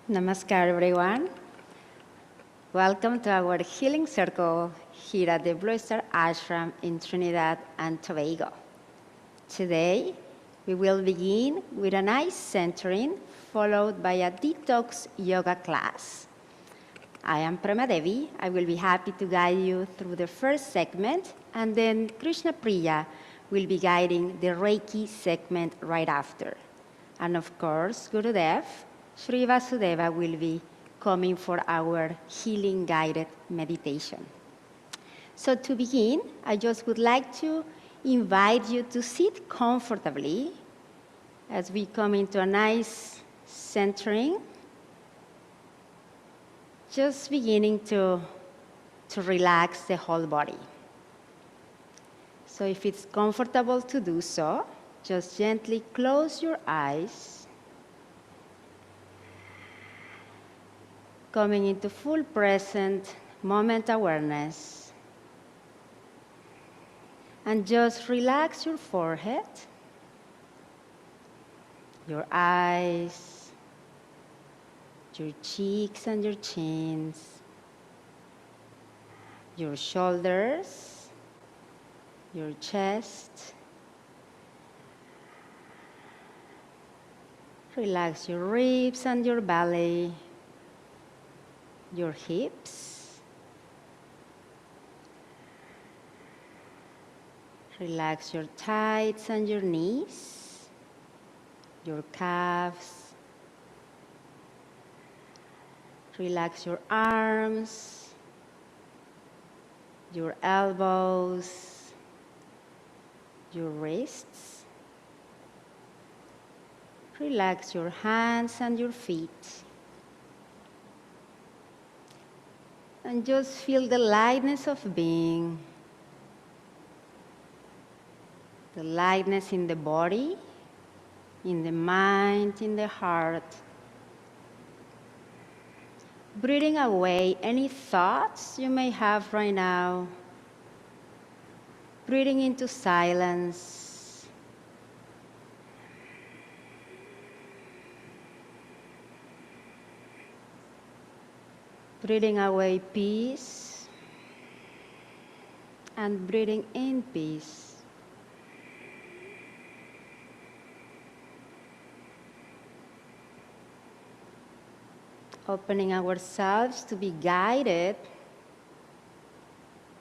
Namaskar, everyone. Welcome to our healing circle here at the Blue Star Ashram in Trinidad and Tobago. Today, we will begin with a nice centering followed by a detox yoga class. I am Prema Devi. I will be happy to guide you through the first segment, and then Krishna Priya will be guiding the Reiki segment right after. And of course, Gurudev, Sri Vasudeva will be coming for our healing guided meditation. So to begin, I just would like to invite you to sit comfortably as we come into a nice centering, just beginning to relax the whole body. So if it's comfortable to do so, just gently close your eyes, coming into full present moment awareness. And just relax your forehead, your eyes, your cheeks and your chins, your shoulders, your chest. Relax your ribs and your belly, your hips. Relax your thighs and your knees, your calves. Relax your arms, your elbows, your wrists. Relax your hands and your feet. And just feel the lightness of being, the lightness in the body, in the mind, in the heart. Breathing away any thoughts you may have right now. Breathing into silence. Breathing away peace. And breathing in peace. Opening ourselves to be guided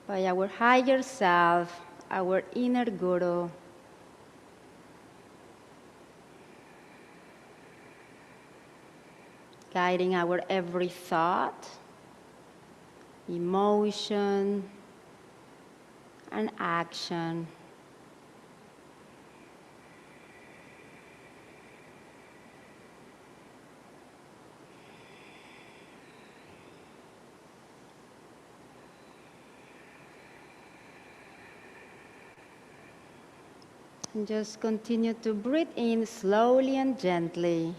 by our higher self, our inner guru. Guiding our every thought, emotion, and action. And just continue to breathe in slowly and gently.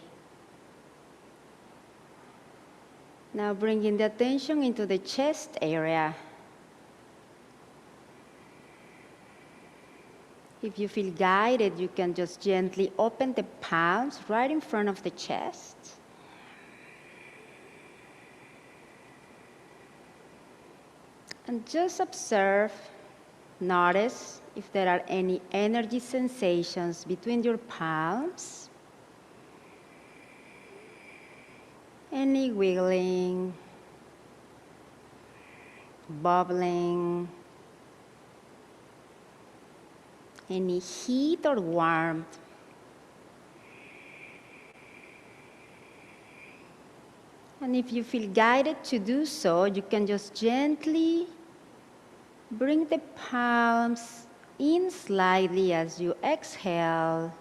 Now bringing the attention into the chest area. If you feel guided, you can just gently open the palms right in front of the chest. And just observe, notice if there are any energy sensations between your palms. Any wiggling, bubbling, any heat or warmth. And if you feel guided to do so, you can just gently bring the palms in slightly as you exhale.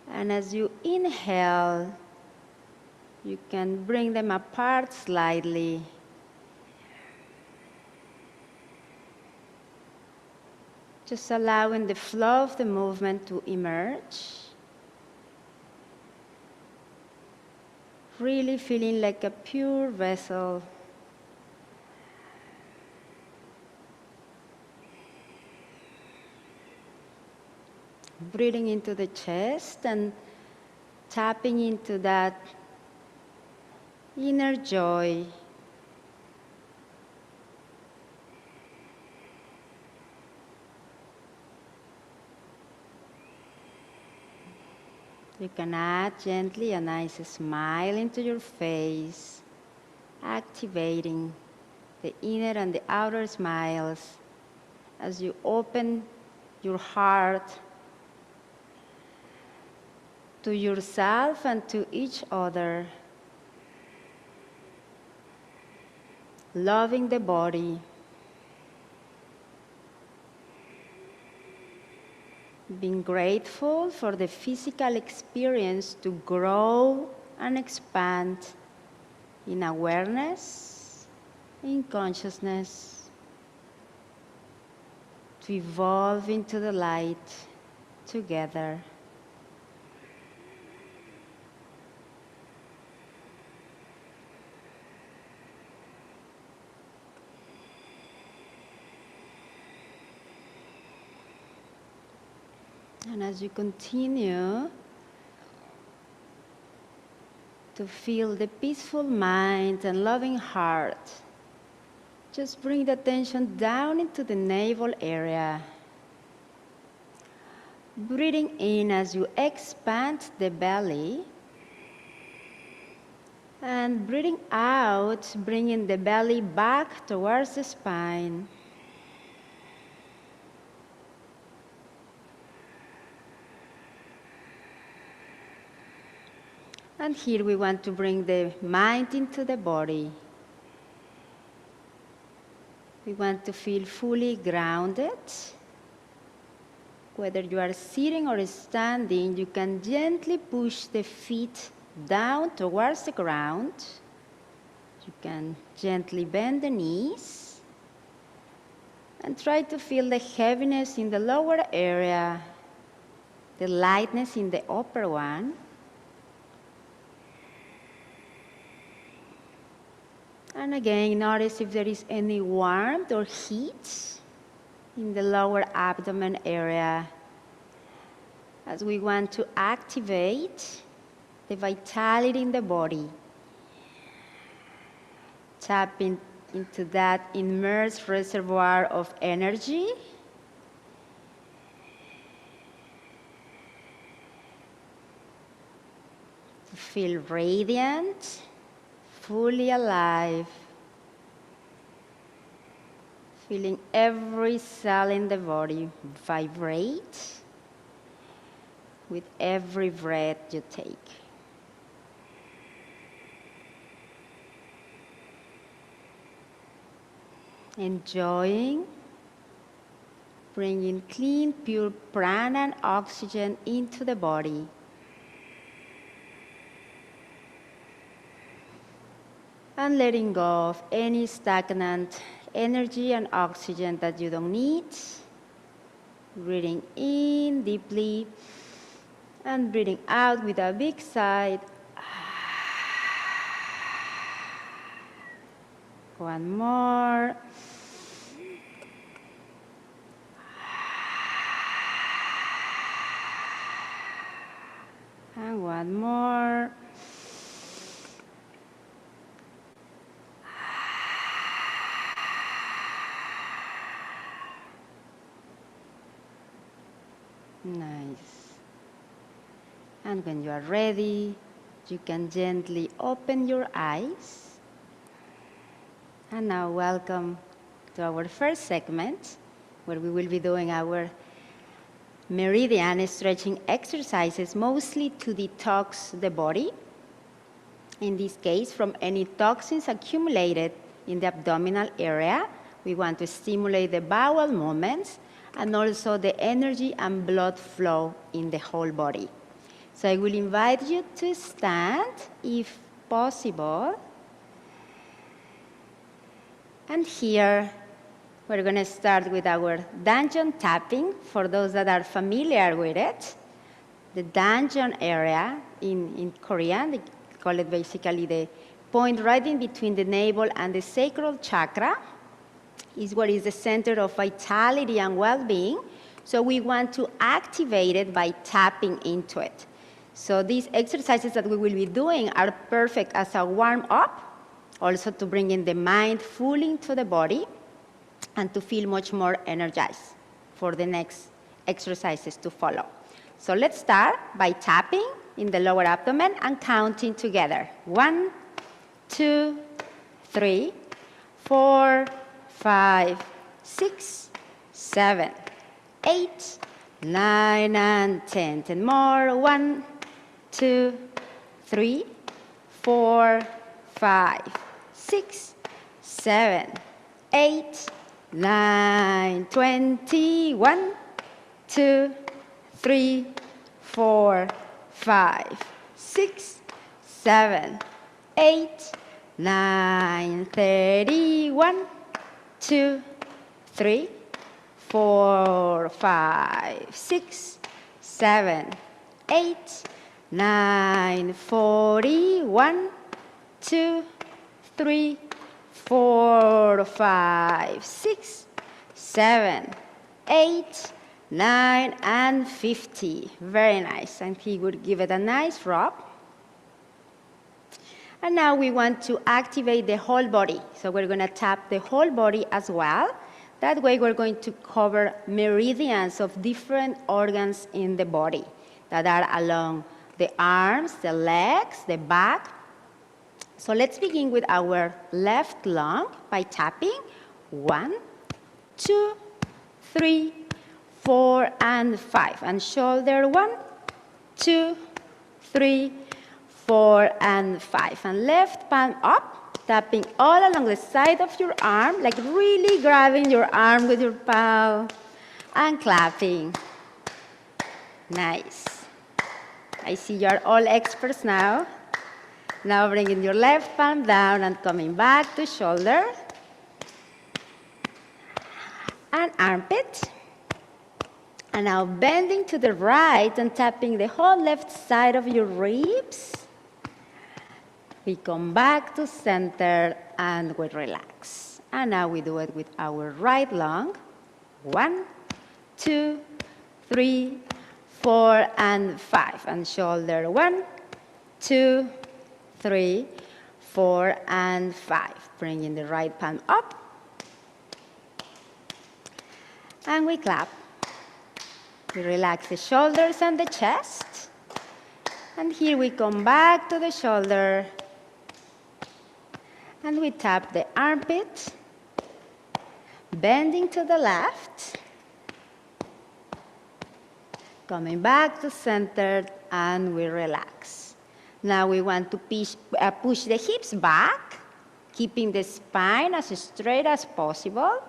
And as you inhale, you can bring them apart slightly. Just allowing the flow of the movement to emerge. Really feeling like a pure vessel. Breathing into the chest and tapping into that inner joy. You can add gently a nice smile into your face, activating the inner and the outer smiles as you open your heart to yourself and to each other, loving the body, being grateful for the physical experience to grow and expand in awareness, in consciousness, to evolve into the light together. And as you continue to feel the peaceful mind and loving heart, just bring the attention down into the navel area. Breathing in as you expand the belly, and breathing out, bringing the belly back towards the spine. And here we want to bring the mind into the body. We want to feel fully grounded. Whether you are sitting or standing, you can gently push the feet down towards the ground. You can gently bend the knees and try to feel the heaviness in the lower area, the lightness in the upper one. And again, notice if there is any warmth or heat in the lower abdomen area, as we want to activate the vitality in the body. Tap into that immersed reservoir of energy. To feel radiant, fully alive, feeling every cell in the body vibrate with every breath you take. Enjoying bringing clean, pure prana and oxygen into the body. And letting go of any stagnant energy and oxygen that you don't need. Breathing in deeply and breathing out with a big sigh. One more. And one more. Nice. And when you are ready, you can gently open your eyes. And now welcome to our first segment, where we will be doing our meridian stretching exercises, mostly to detox the body. In this case, from any toxins accumulated in the abdominal area. We want to stimulate the bowel movements and also the energy and blood flow in the whole body. So I will invite you to stand, if possible. And here, we're going to start with our danjon tapping. For those that are familiar with it, the danjon area in Korean, they call it basically the point right in between the navel and the sacral chakra, is what is the center of vitality and well-being. So we want to activate it by tapping into it. So these exercises that we will be doing are perfect as a warm-up, also to bring in the mind fully into the body and to feel much more energized for the next exercises to follow. So let's start by tapping in the lower abdomen and counting together. 1, 2, 3, 4, 5, 6, 7, 8, 9, and 10. 10 more. 1, 2, 3, 4, 5, 6, 7, 8, 9, 20. 1, 2, 3, 4, 5, 6, 7, 8, 9, 30. 1, 2, 3, 4, 5, 6, 7, 8, 9, 40. 1, 2, 3, 4, 5, 6, 7, 8, 9, and 50. Very nice. And he would give it a nice rub. And now we want to activate the whole body. So we're going to tap the whole body as well. That way we're going to cover meridians of different organs in the body that are along the arms, the legs, the back. So let's begin with our left lung by tapping. 1, 2, 3, 4, and 5. And shoulder. 1, 2, 3, 4, and 5. And left palm up, tapping all along the side of your arm, like really grabbing your arm with your palm and clapping. Nice. I see you're all experts now. Now bringing your left palm down and coming back to shoulder and armpit. And now bending to the right and tapping the whole left side of your ribs. We come back to center and we relax. And now we do it with our right lung. 1, 2, 3, 4, and 5. And shoulder. 1, 2, 3, 4, and 5. Bringing the right palm up. And we clap. We relax the shoulders and the chest. And here we come back to the shoulder. And we tap the armpit, bending to the left, coming back to center, and we relax. Now we want to push the hips back, keeping the spine as straight as possible,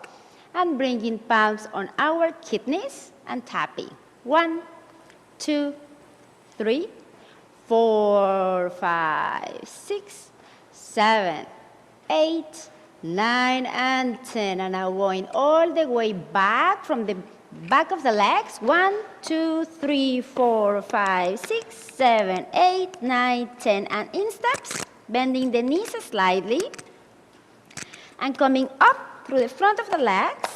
and bringing palms on our kidneys and tapping. 1, 2, 3, 4, 5, 6, 7, 8, 9, and 10. And now going all the way back from the back of the legs. 1, 2, 3, 4, 5, 6, 7, 8, 9, 10. And in steps, bending the knees slightly and coming up through the front of the legs.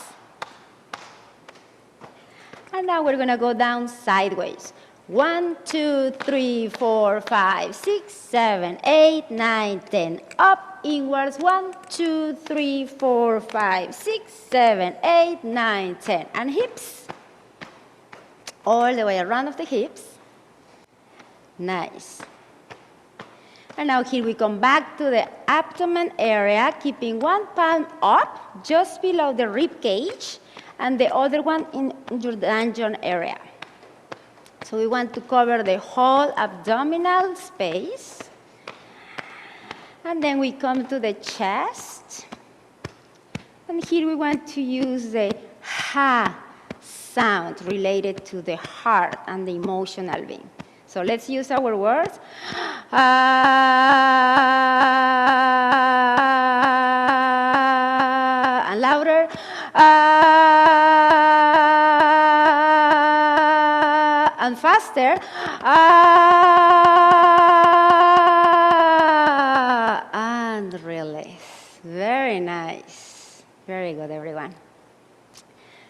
And now we're going to go down sideways. 1, 2, 3, 4, 5, 6, 7, 8, 9, 10. Up, inwards. 1, 2, 3, 4, 5, 6, 7, 8, 9, 10. And hips. All the way around of the hips. Nice. And now here we come back to the abdomen area, keeping one palm up just below the rib cage and the other one in your dungeon area. So we want to cover the whole abdominal space. And then we come to the chest. And here we want to use the ha sound related to the heart and the emotional being. So let's use our words. And louder. And faster. And release. Very nice. Very good, everyone.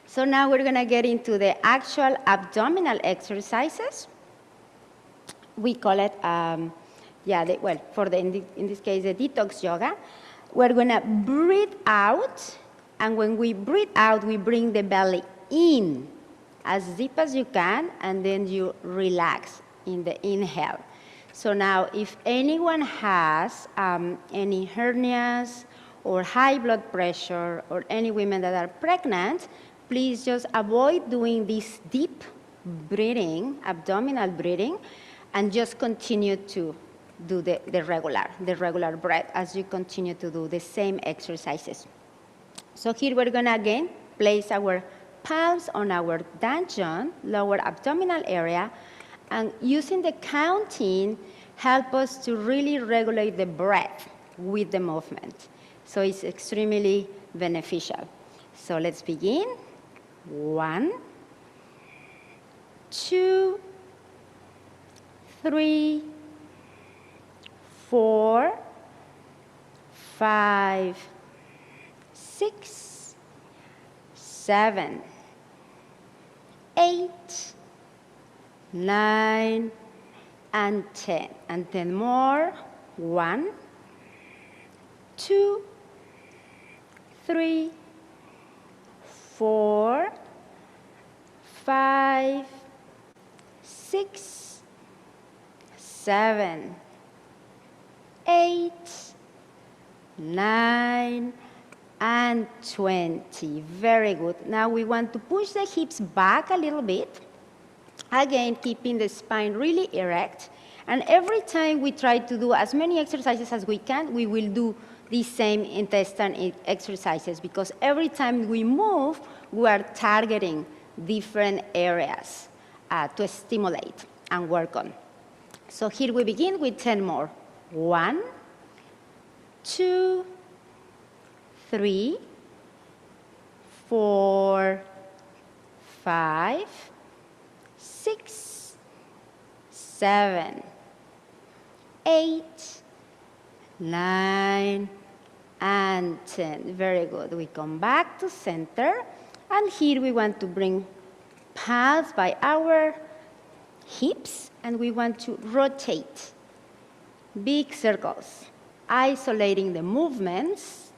So now we're going to get into the actual abdominal exercises. we call it, in this case, the detox yoga. We're gonna breathe out, and when we breathe out, we bring the belly in as deep as you can, and then you relax in the inhale. So now, if anyone has any hernias or high blood pressure, or any women that are pregnant, please just avoid doing this deep breathing, abdominal breathing, and just continue to do the regular breath as you continue to do the same exercises. So here we're gonna again place our palms on our dantian, lower abdominal area, and using the counting help us to really regulate the breath with the movement. So it's extremely beneficial. So let's begin. 1, 2, 3, 4, 5, 6, 7, 8, 9, and 10. And 10 more. 1, 2, 3, 4, 5, 6, 7, 8, 9, and 20. Very good. Now we want to push the hips back a little bit. Again, keeping the spine really erect. And every time we try to do as many exercises as we can, we will do these same intestine exercises, because every time we move, we are targeting different areas to stimulate and work on. So here we begin with 10 more. 1, 2, 3, 4, 5, 6, 7, 8, 9, and 10. Very good. We come back to center, and here we want to bring palms by our hips, and we want to rotate big circles, isolating the movements.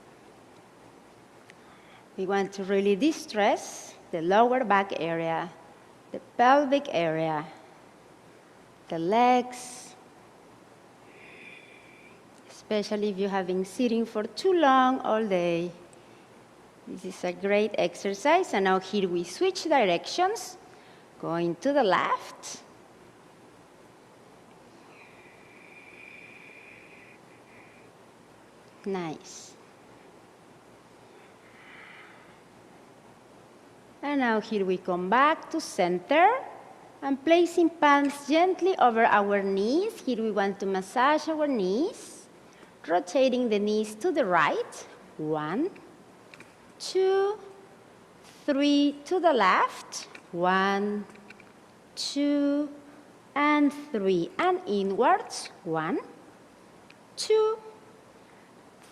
We want to really distress the lower back area, the pelvic area, the legs, especially if you have been sitting for too long all day. This is a great exercise. And now here we switch directions, going to the left. Nice. And now here we come back to center and placing palms gently over our knees. Here we want to massage our knees, rotating the knees to the right. 1, 2, 3 to the left. 1, 2, and 3. And inwards. 1, 2,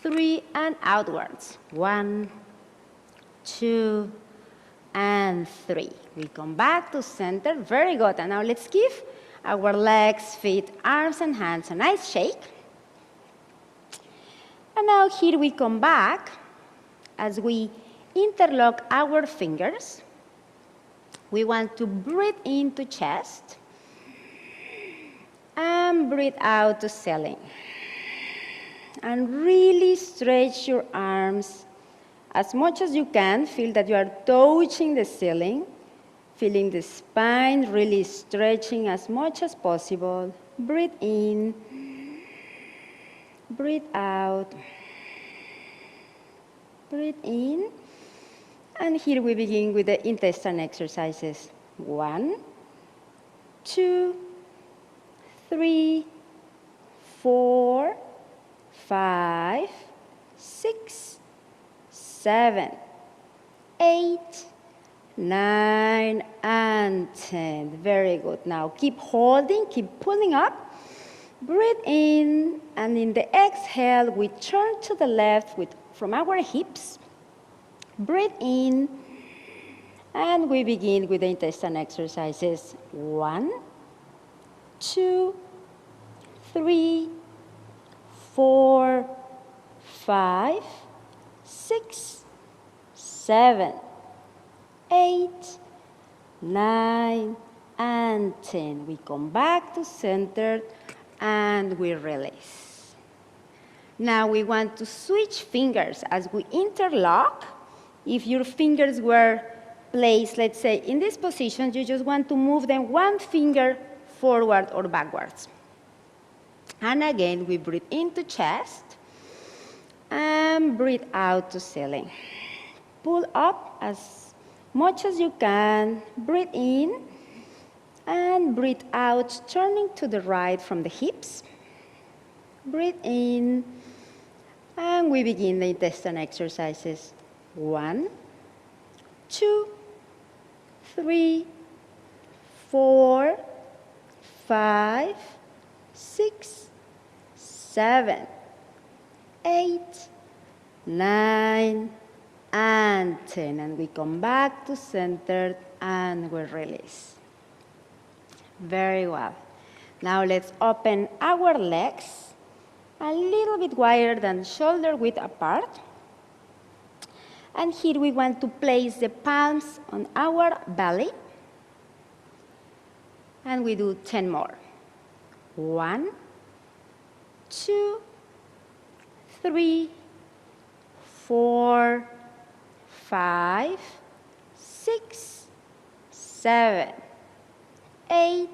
3, and outwards. 1, 2, and 3. We come back to center. Very good. And now let's give our legs, feet, arms, and hands a nice shake. And now here we come back as we interlock our fingers. We want to breathe into chest and breathe out to ceiling. And really stretch your arms as much as you can. Feel that you are touching the ceiling, feeling the spine really stretching as much as possible. Breathe in, breathe out, breathe in. And here we begin with the intestine exercises. 1, 2, 3, 4, 5, 6, 7, 8, 9, and 10. Very good. Now keep holding, keep pulling up. Breathe in, and in the exhale, we turn to the left from our hips. Breathe in, and we begin with the intestine exercises. 1, 2, 3, 4, 5, 6, 7, 8, 9, and 10. We come back to center and we release. Now we want to switch fingers as we interlock. If your fingers were placed, let's say, in this position, you just want to move them one finger forward or backwards. And again, we breathe into chest and breathe out to ceiling. Pull up as much as you can. Breathe in and breathe out, turning to the right from the hips. Breathe in, and we begin the intestine exercises. 1, 2, 3, 4, 5, 6, 7, 8, 9, and 10. And we come back to center and we release. Very well. Now let's open our legs a little bit wider than shoulder width apart. And here we want to place the palms on our belly. And we do 10 more. 1, 2, 3, 4, 5, 6, 7, 8,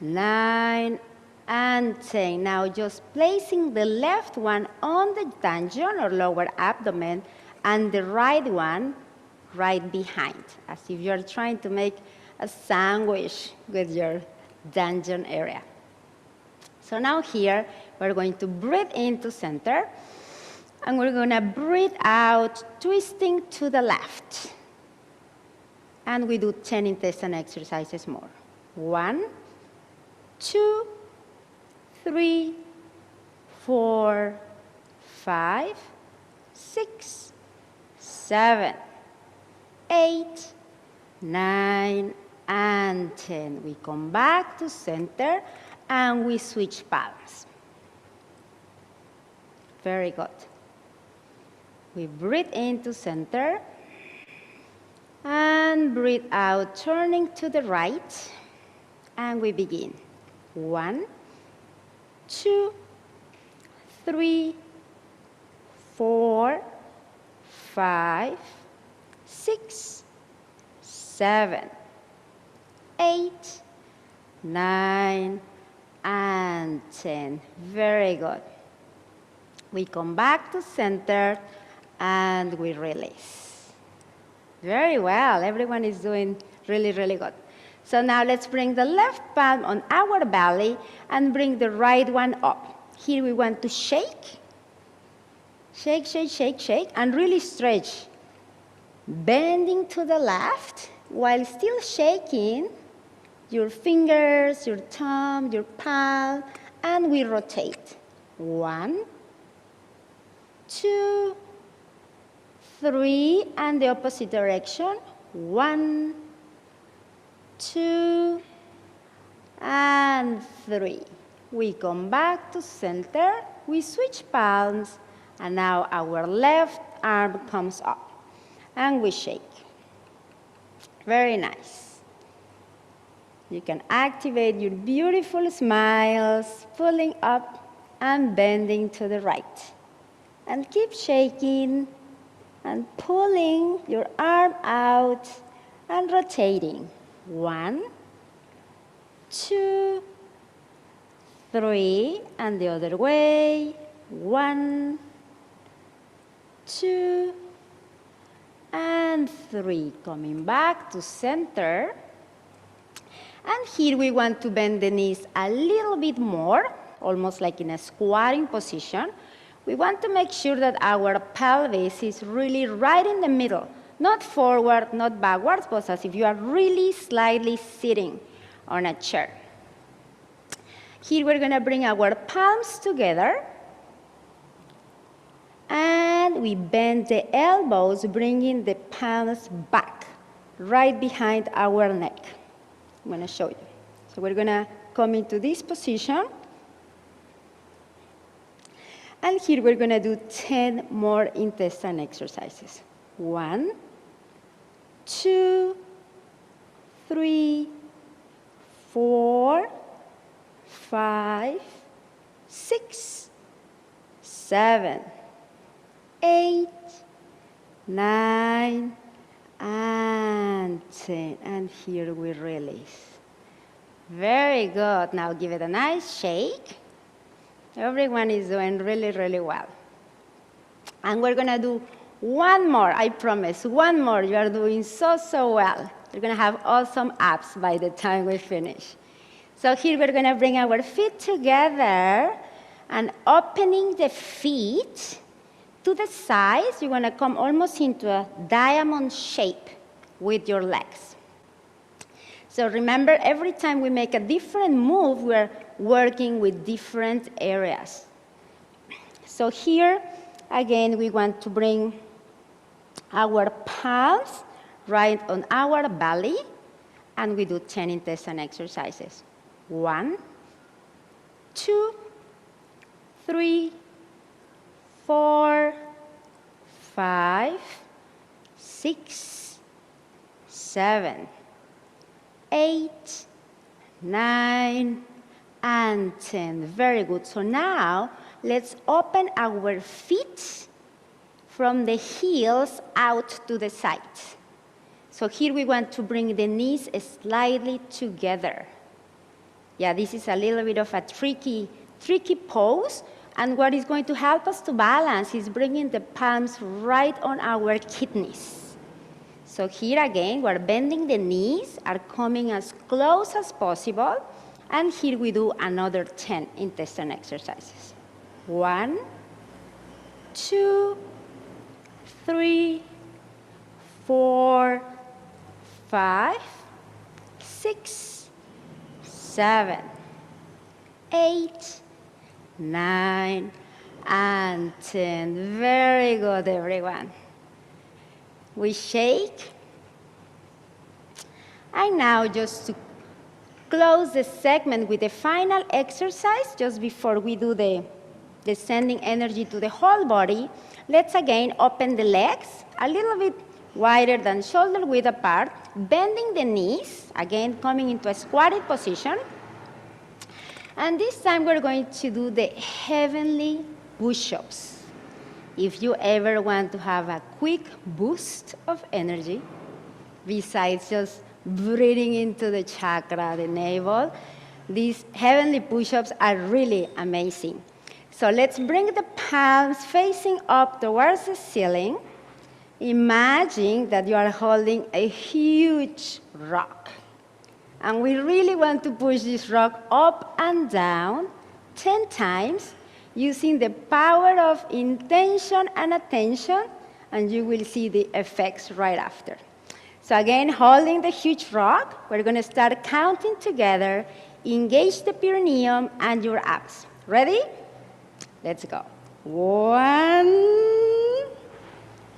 9, and 10. Now just placing the left one on the dungeon or lower abdomen and the right one right behind, as if you're trying to make a sandwich with your dungeon area. So now here, we're going to breathe into center, and we're going to breathe out, twisting to the left. And we do 10 intestine exercises more. 1, 2, 3, 4, 5, 6, 7, 8, 9, and 10. We come back to center and we switch palms. Very good. We breathe into center and breathe out, turning to the right, and we begin. 1, 2, 3, 4, 5, 6, 7, 8, 9, and 10. Very good. We come back to center and we release. Very well. Everyone is doing really, really good. So now let's bring the left palm on our belly and bring the right one up. Here we want to shake. Shake, shake, shake, shake, and really stretch. Bending to the left while still shaking your fingers, your thumb, your palm, and we rotate. 1, 2, 3, and the opposite direction. 1, 2, and 3. We come back to center, we switch palms, and now our left arm comes up, and we shake. Very nice. You can activate your beautiful smiles, pulling up and bending to the right. And keep shaking and pulling your arm out and rotating. 1, 2, 3, and the other way. 1, 2, and 3. Coming back to center. And here we want to bend the knees a little bit more, almost like in a squatting position. We want to make sure that our pelvis is really right in the middle, not forward, not backwards, but as if you are really slightly sitting on a chair. Here we're going to bring our palms together, and we bend the elbows, bringing the palms back, right behind our neck. I'm going to show you. So we're going to come into this position, And here we're going to do 10 more intestine exercises. 1, 2, 3, 4, 5, 6, 7, 8, 9, and 10. And here we release. Very good. Now give it a nice shake. Everyone is doing really, really well. And we're going to do one more, I promise, one more. You are doing so, so well. You're going to have awesome abs by the time we finish. So here we're going to bring our feet together and opening the feet to the sides. You're going to come almost into a diamond shape with your legs. So remember, every time we make a different move, we're working with different areas. So here, again, we want to bring our palms right on our belly, and we do 10 intestine exercises. 1, 2, 3, 4, 5, 6, 7, 8, 9, and 10. Very good. So now, let's open our feet from the heels out to the sides. So here we want to bring the knees slightly together. Yeah, this is a little bit of a tricky pose. And what is going to help us to balance is bringing the palms right on our kidneys. So here again, we're bending the knees, are coming as close as possible. And here we do another 10 intestine exercises. 1, 2, 3, 4, 5, 6, 7, 8, 9, and 10. Very good, everyone. We shake. And now just to close the segment with the final exercise, just before we do the sending energy to the whole body, let's again open the legs a little bit wider than shoulder width apart, bending the knees, again coming into a squatted position. And this time we're going to do the heavenly push-ups. If you ever want to have a quick boost of energy, besides just breathing into the chakra, the navel, these heavenly push-ups are really amazing. So let's bring the palms facing up towards the ceiling. Imagine that you are holding a huge rock. And we really want to push this rock up and down 10 times using the power of intention and attention, and you will see the effects right after. So again, holding the huge rock, we're going to start counting together. Engage the perineum and your abs. Ready? Let's go. 1.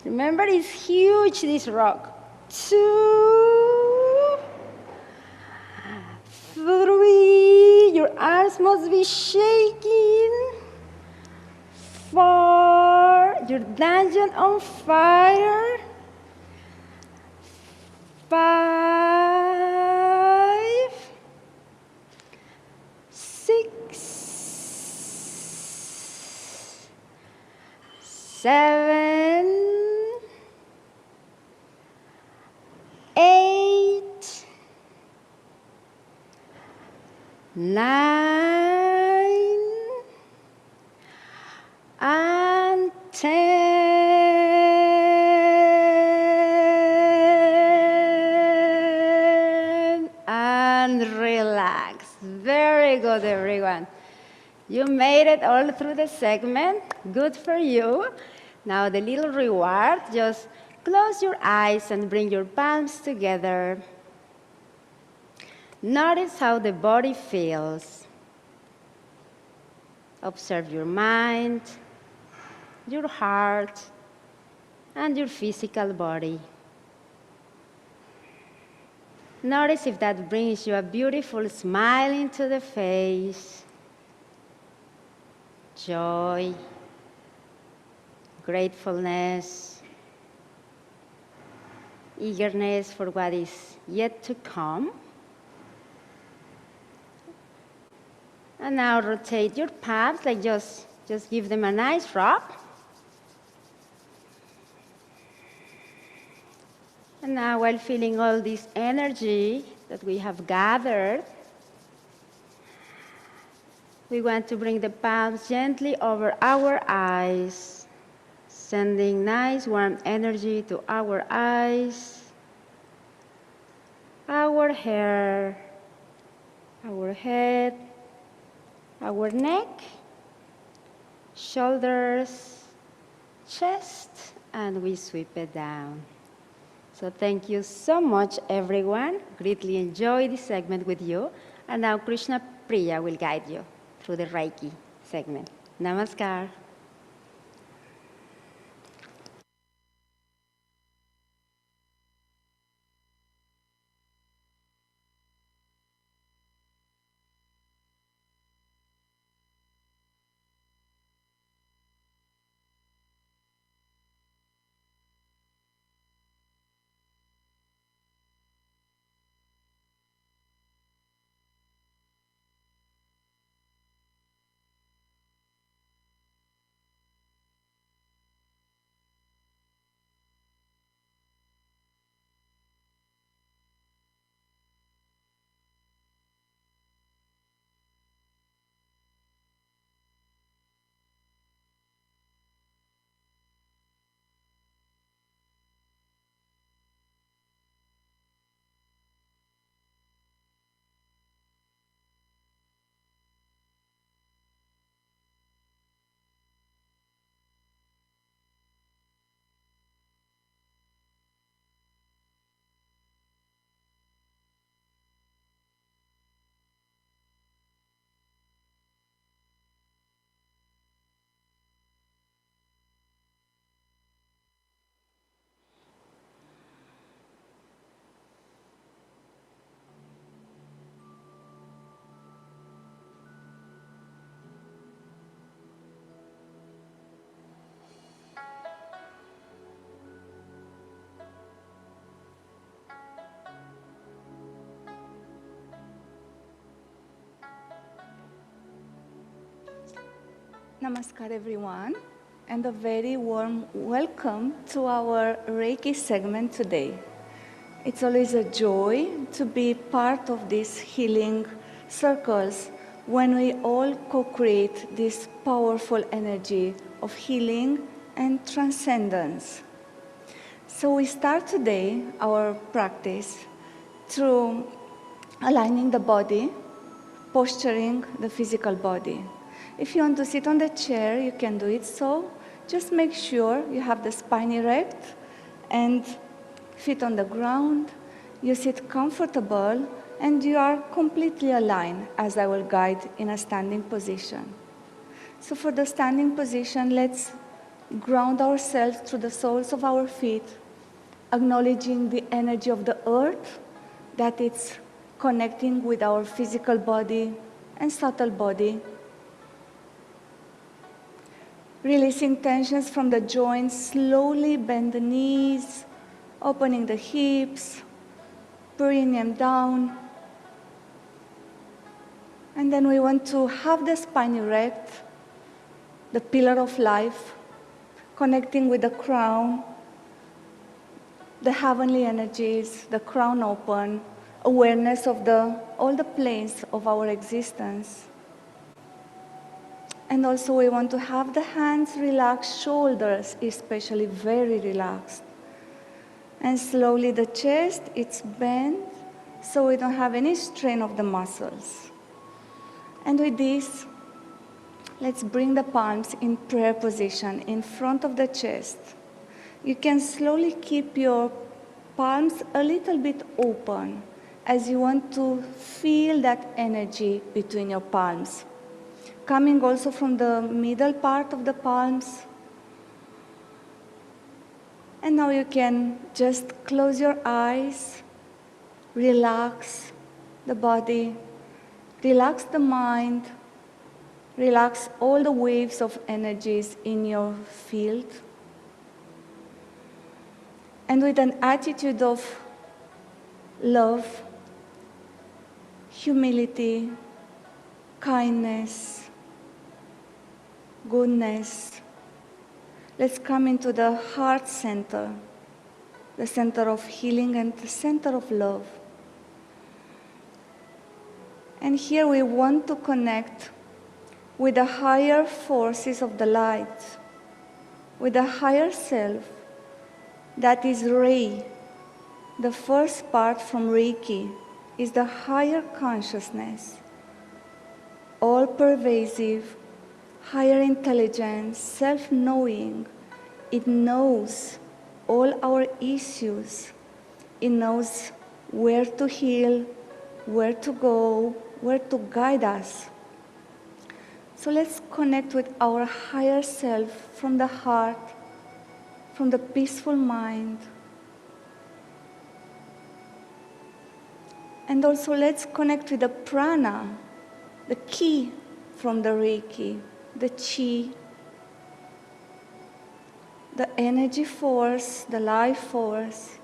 Remember, it's huge, this rock. 2. 3. Your arms must be shaking. 4. Your dungeon on fire. 5. 6. 7. 8. 9. And 10. And relax. Very good, everyone. You made it all through the segment. Good for you. Now the little reward, just close your eyes and bring your palms together. Notice how the body feels. Observe your mind, your heart, and your physical body. Notice if that brings you a beautiful smile into the face, joy, gratefulness, eagerness for what is yet to come. And now rotate your palms, like just give them a nice rub. And now, while feeling all this energy that we have gathered, we want to bring the palms gently over our eyes, sending nice warm energy to our eyes, our hair, our head, our neck, shoulders, chest, and we sweep it down. So thank you so much, everyone. Greatly enjoy this segment with you. And now Krishna Priya will guide you through the Reiki segment. Namaskar. Namaskar, everyone, and a very warm welcome to our Reiki segment today. It's always a joy to be part of these healing circles when we all co-create this powerful energy of healing and transcendence. So we start today our practice through aligning the body, posturing the physical body. If you want to sit on the chair, you can do it so. Just make sure you have the spine erect and feet on the ground. You sit comfortable and you are completely aligned as I will guide in a standing position. So for the standing position, let's ground ourselves through the soles of our feet, acknowledging the energy of the earth, that it's connecting with our physical body and subtle body. Releasing tensions from the joints, slowly bend the knees, opening the hips, perineum down. And then we want to have the spine erect, the pillar of life, connecting with the crown, the heavenly energies, the crown open, awareness of all the planes of our existence. And also we want to have the hands relaxed, shoulders especially very relaxed. And slowly the chest, it's bent, so we don't have any strain of the muscles. And with this, let's bring the palms in prayer position in front of the chest. You can slowly keep your palms a little bit open as you want to feel that energy between your palms. Coming also from the middle part of the palms. And now you can just close your eyes, relax the body, relax the mind, relax all the waves of energies in your field. And with an attitude of love, humility, kindness, goodness, let's come into the heart center, the center of healing and the center of love. And here we want to connect with the higher forces of the light, with the higher self that is Rei. The first part from Reiki is the higher consciousness, all-pervasive, higher intelligence, self-knowing. It knows all our issues. It knows where to heal, where to go, where to guide us. So let's connect with our higher self from the heart, from the peaceful mind. And also let's connect with the prana, the ki from the Reiki, the chi, the energy force, the life force,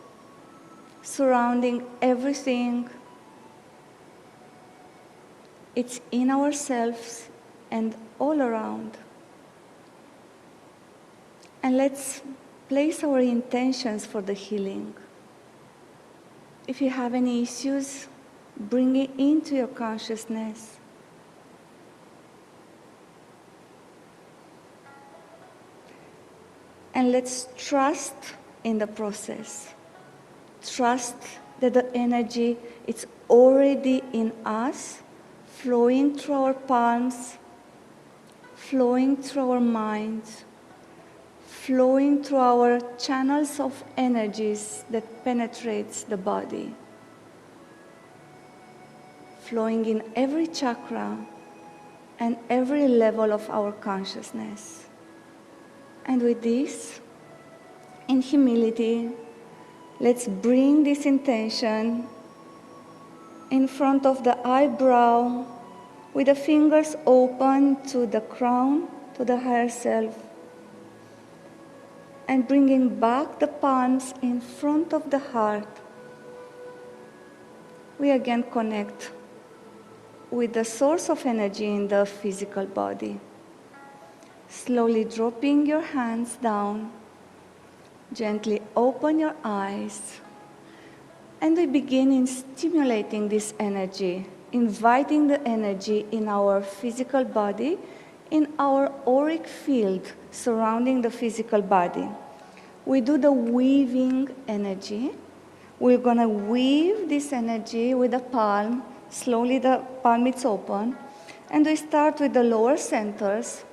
surrounding everything. It's in ourselves and all around. And let's place our intentions for the healing. If you have any issues, bring it into your consciousness. And let's trust in the process. Trust that the energy is already in us, flowing through our palms, flowing through our minds, flowing through our channels of energies that penetrates the body, flowing in every chakra and every level of our consciousness. And with this, in humility, let's bring this intention in front of the eyebrow with the fingers open to the crown, to the higher self, and bringing back the palms in front of the heart. We again connect with the source of energy in the physical body. Slowly dropping your hands down, gently open your eyes, and we begin in stimulating this energy, inviting the energy in our physical body, in our auric field surrounding the physical body. We do the weaving energy. We're going to weave this energy with the palm. Slowly the palm is open. And we start with the lower centers.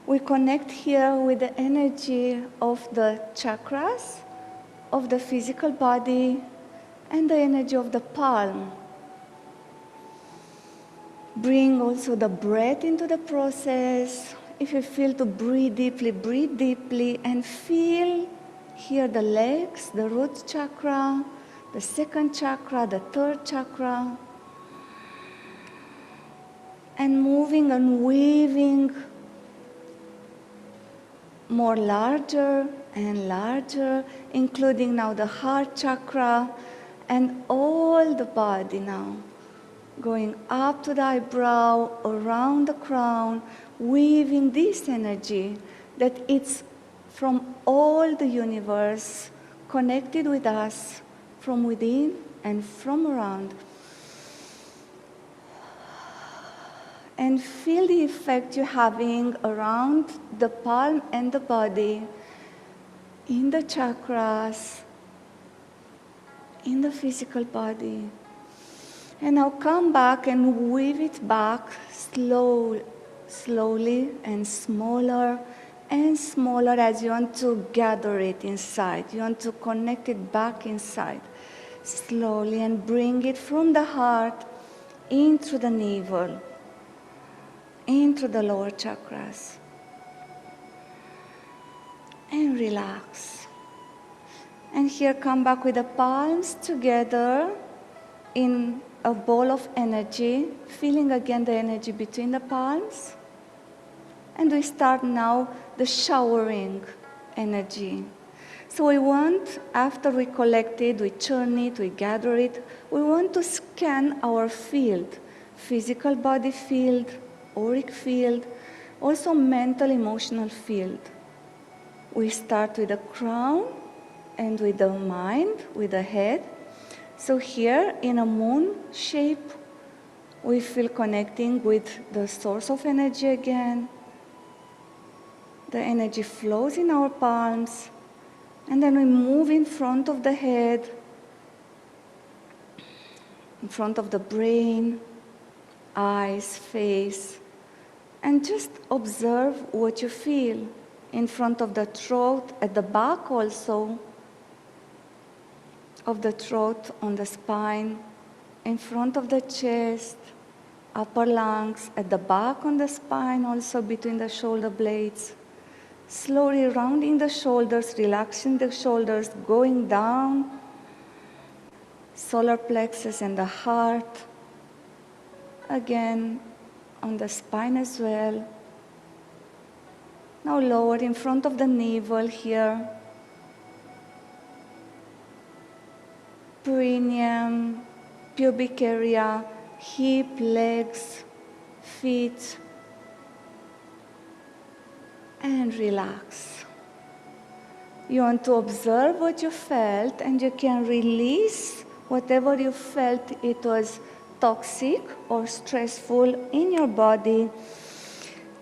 We connect here with the energy of the chakras, of the physical body, and the energy of the palm. Bring also the breath into the process. If you feel to breathe deeply, and feel here the legs, the root chakra, the second chakra, the third chakra, and moving and weaving more larger and larger, including now the heart chakra and all the body now. Going up to the eyebrow, around the crown, weaving this energy that it's from all the universe, connected with us from within and from around. And feel the effect you're having around the palm and the body, in the chakras, in the physical body. And now come back and weave it back slowly and smaller as you want to gather it inside. You want to connect it back inside. Slowly, and bring it from the heart into the navel, into the lower chakras. And relax. And here come back with the palms together in a ball of energy, feeling again the energy between the palms. And we start now the showering energy. So we want, after we collect it, we churn it, we gather it, we want to scan our field, physical body field, auric field, also mental, emotional field. We start with the crown and with the mind, with the head. So here in a moon shape, we feel connecting with the source of energy again. The energy flows in our palms, and then we move in front of the head, in front of the brain, eyes, face, and just observe what you feel in front of the throat, at the back also of the throat, on the spine, in front of the chest, upper lungs, at the back on the spine, also between the shoulder blades. Slowly rounding the shoulders, relaxing the shoulders, going down, solar plexus and the heart. Again, on the spine as well. Now lower in front of the navel here. Perineum, pubic area, hip, legs, feet. And relax. You want to observe what you felt, and you can release whatever you felt it was toxic or stressful in your body,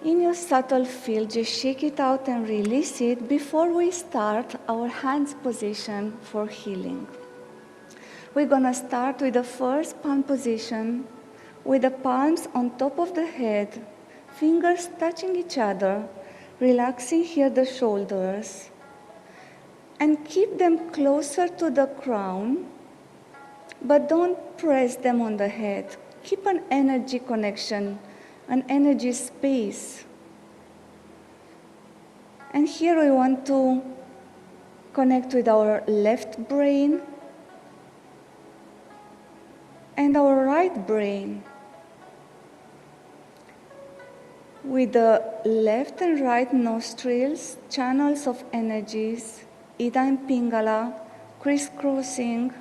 in your subtle field. Just shake it out and release it before we start our hands position for healing. We're going to start with the first palm position, with the palms on top of the head, fingers touching each other, relaxing here the shoulders, and keep them closer to the crown, but don't press them on the head. Keep an energy connection, an energy space. And here we want to connect with our left brain and our right brain. With the left and right nostrils, channels of energies, Ida and Pingala, crisscrossing.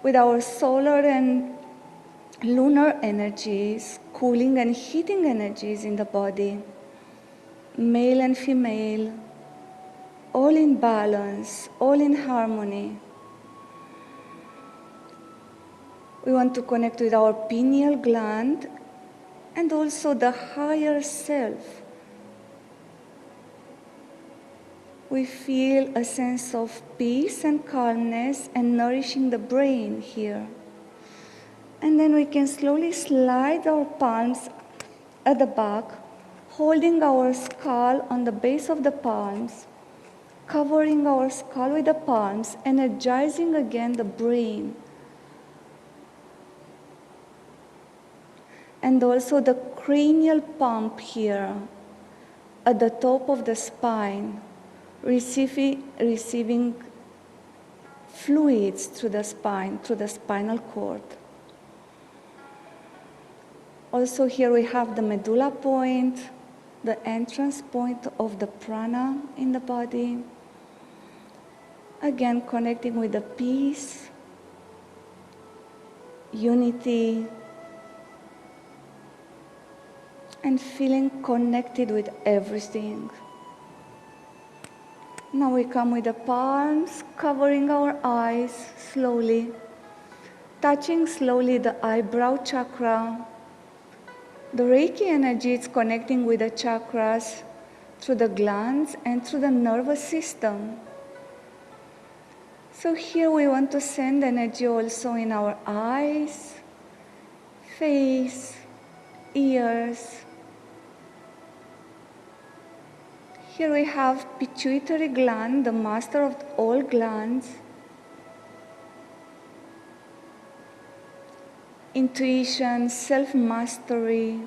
With our solar and lunar energies, cooling and heating energies in the body, male and female, all in balance, all in harmony. We want to connect with our pineal gland and also the higher self. We feel a sense of peace and calmness and nourishing the brain here. And then we can slowly slide our palms at the back, holding our skull on the base of the palms, covering our skull with the palms, energizing again the brain. And also the cranial pump here at the top of the spine, receiving fluids through the spine, through the spinal cord. Also here we have the medulla point, the entrance point of the prana in the body. Again, connecting with the peace, unity, and feeling connected with everything. Now we come with the palms, covering our eyes slowly, touching slowly the eyebrow chakra. The Reiki energy is connecting with the chakras through the glands and through the nervous system. So here we want to send energy also in our eyes, face, ears. Here we have pituitary gland, the master of all glands. Intuition, self-mastery.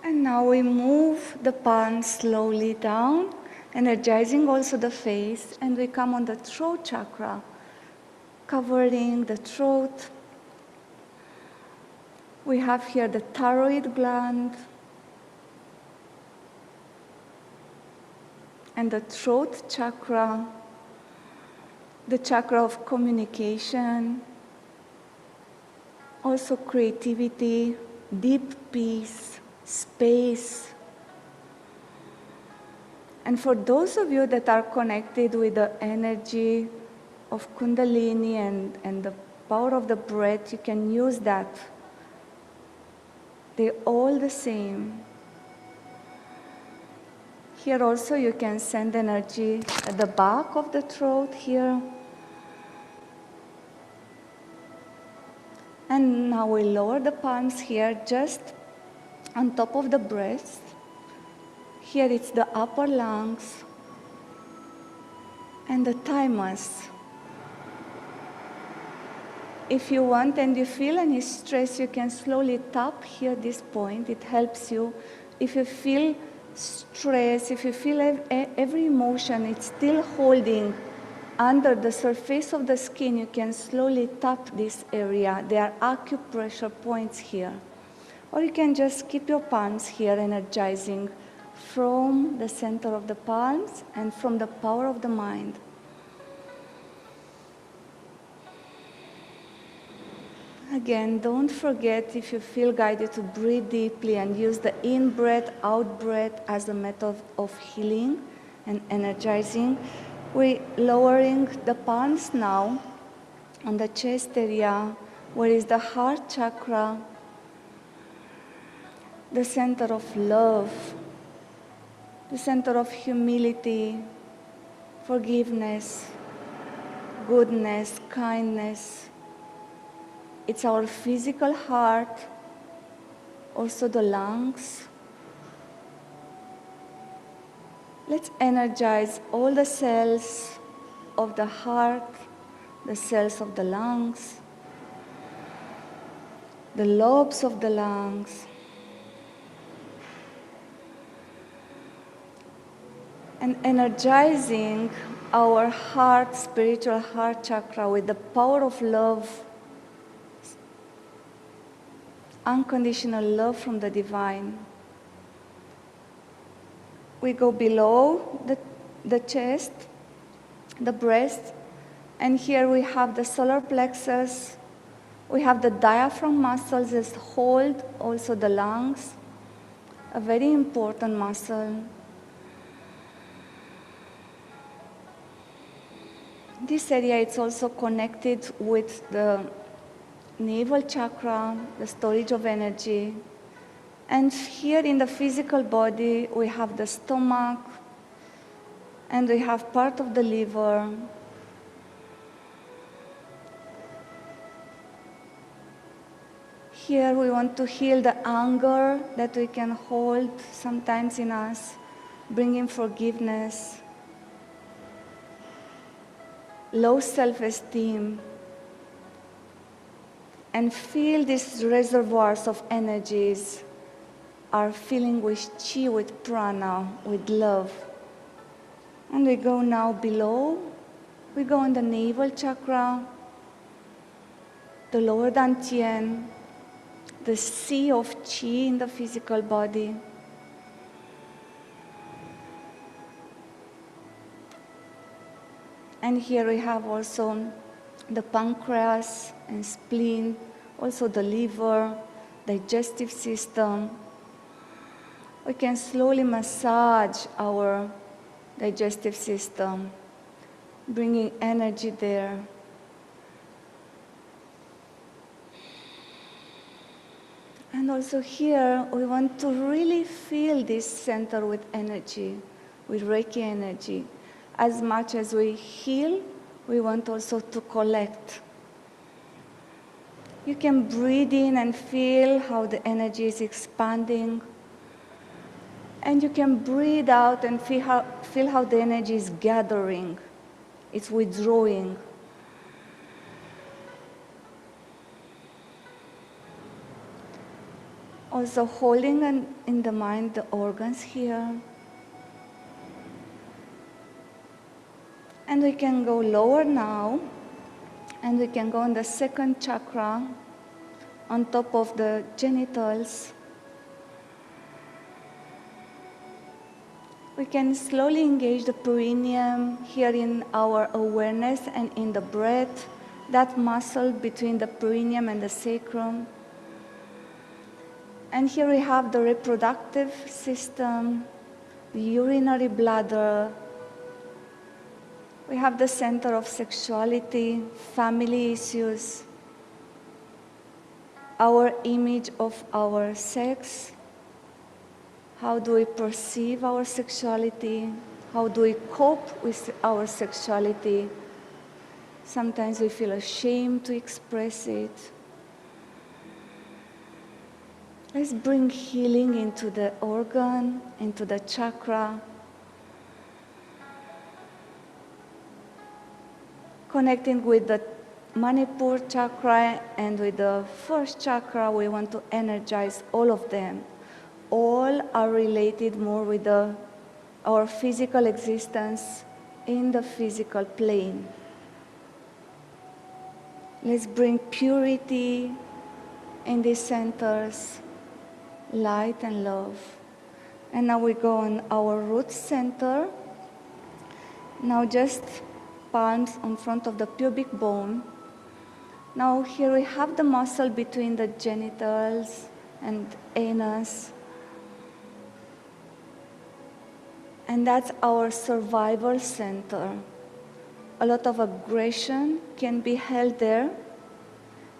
And now we move the palms slowly down, energizing also the face, and we come on the throat chakra, covering the throat, We have here the thyroid gland and the throat chakra, the chakra of communication, also creativity, deep peace, space. And for those of you that are connected with the energy of Kundalini and the power of the breath, you can use that. They're all the same. Here also you can send energy at the back of the throat here. And now we lower the palms here just on top of the breast. Here it's the upper lungs and the thymus. If you want and you feel any stress, you can slowly tap here this point. It helps you. If you feel stress, if you feel every emotion, it's still holding under the surface of the skin, you can slowly tap this area. There are acupressure points here. Or you can just keep your palms here, energizing from the center of the palms and from the power of the mind. Again, don't forget, if you feel guided, to breathe deeply and use the in-breath, out-breath as a method of healing and energizing. We're lowering the palms now on the chest area, where is the heart chakra, the center of love, the center of humility, forgiveness, goodness, kindness. It's our physical heart, also the lungs. Let's energize all the cells of the heart, the cells of the lungs, the lobes of the lungs, and energizing our heart, spiritual heart chakra, with the power of love, unconditional love from the divine. We go below the chest, the breast, and here we have the solar plexus. We have the diaphragm muscles that hold also the lungs, a very important muscle. This area is also connected with the navel chakra, the storage of energy. And here in the physical body, we have the stomach, and we have part of the liver. Here we want to heal the anger that we can hold sometimes in us, bringing forgiveness, low self-esteem, and feel these reservoirs of energies are filling with chi, with prana, with love. And we go now below. We go in the navel chakra, the lower dantian, the sea of chi in the physical body. And here we have also the pancreas and spleen, also the liver, digestive system. We can slowly massage our digestive system, bringing energy there. And also here, we want to really fill this center with energy, with Reiki energy. As much as we heal, we want also to collect. You can breathe in and feel how the energy is expanding. And you can breathe out and feel how the energy is gathering. It's withdrawing. Also holding in the mind the organs here. And we can go lower now, and we can go on the second chakra, on top of the genitals. We can slowly engage the perineum here in our awareness and in the breath, that muscle between the perineum and the sacrum. And here we have the reproductive system, the urinary bladder. We have the center of sexuality, family issues, our image of our sex. How do we perceive our sexuality? How do we cope with our sexuality? Sometimes we feel ashamed to express it. Let's bring healing into the organ, into the chakra. Connecting with the Manipur chakra and with the first chakra, we want to energize all of them. All are related more with our physical existence in the physical plane. Let's bring purity in these centers, light and love. And now we go on our root center. Now just palms in front of the pubic bone. Now here we have the muscle between the genitals and anus. And that's our survival center. A lot of aggression can be held there.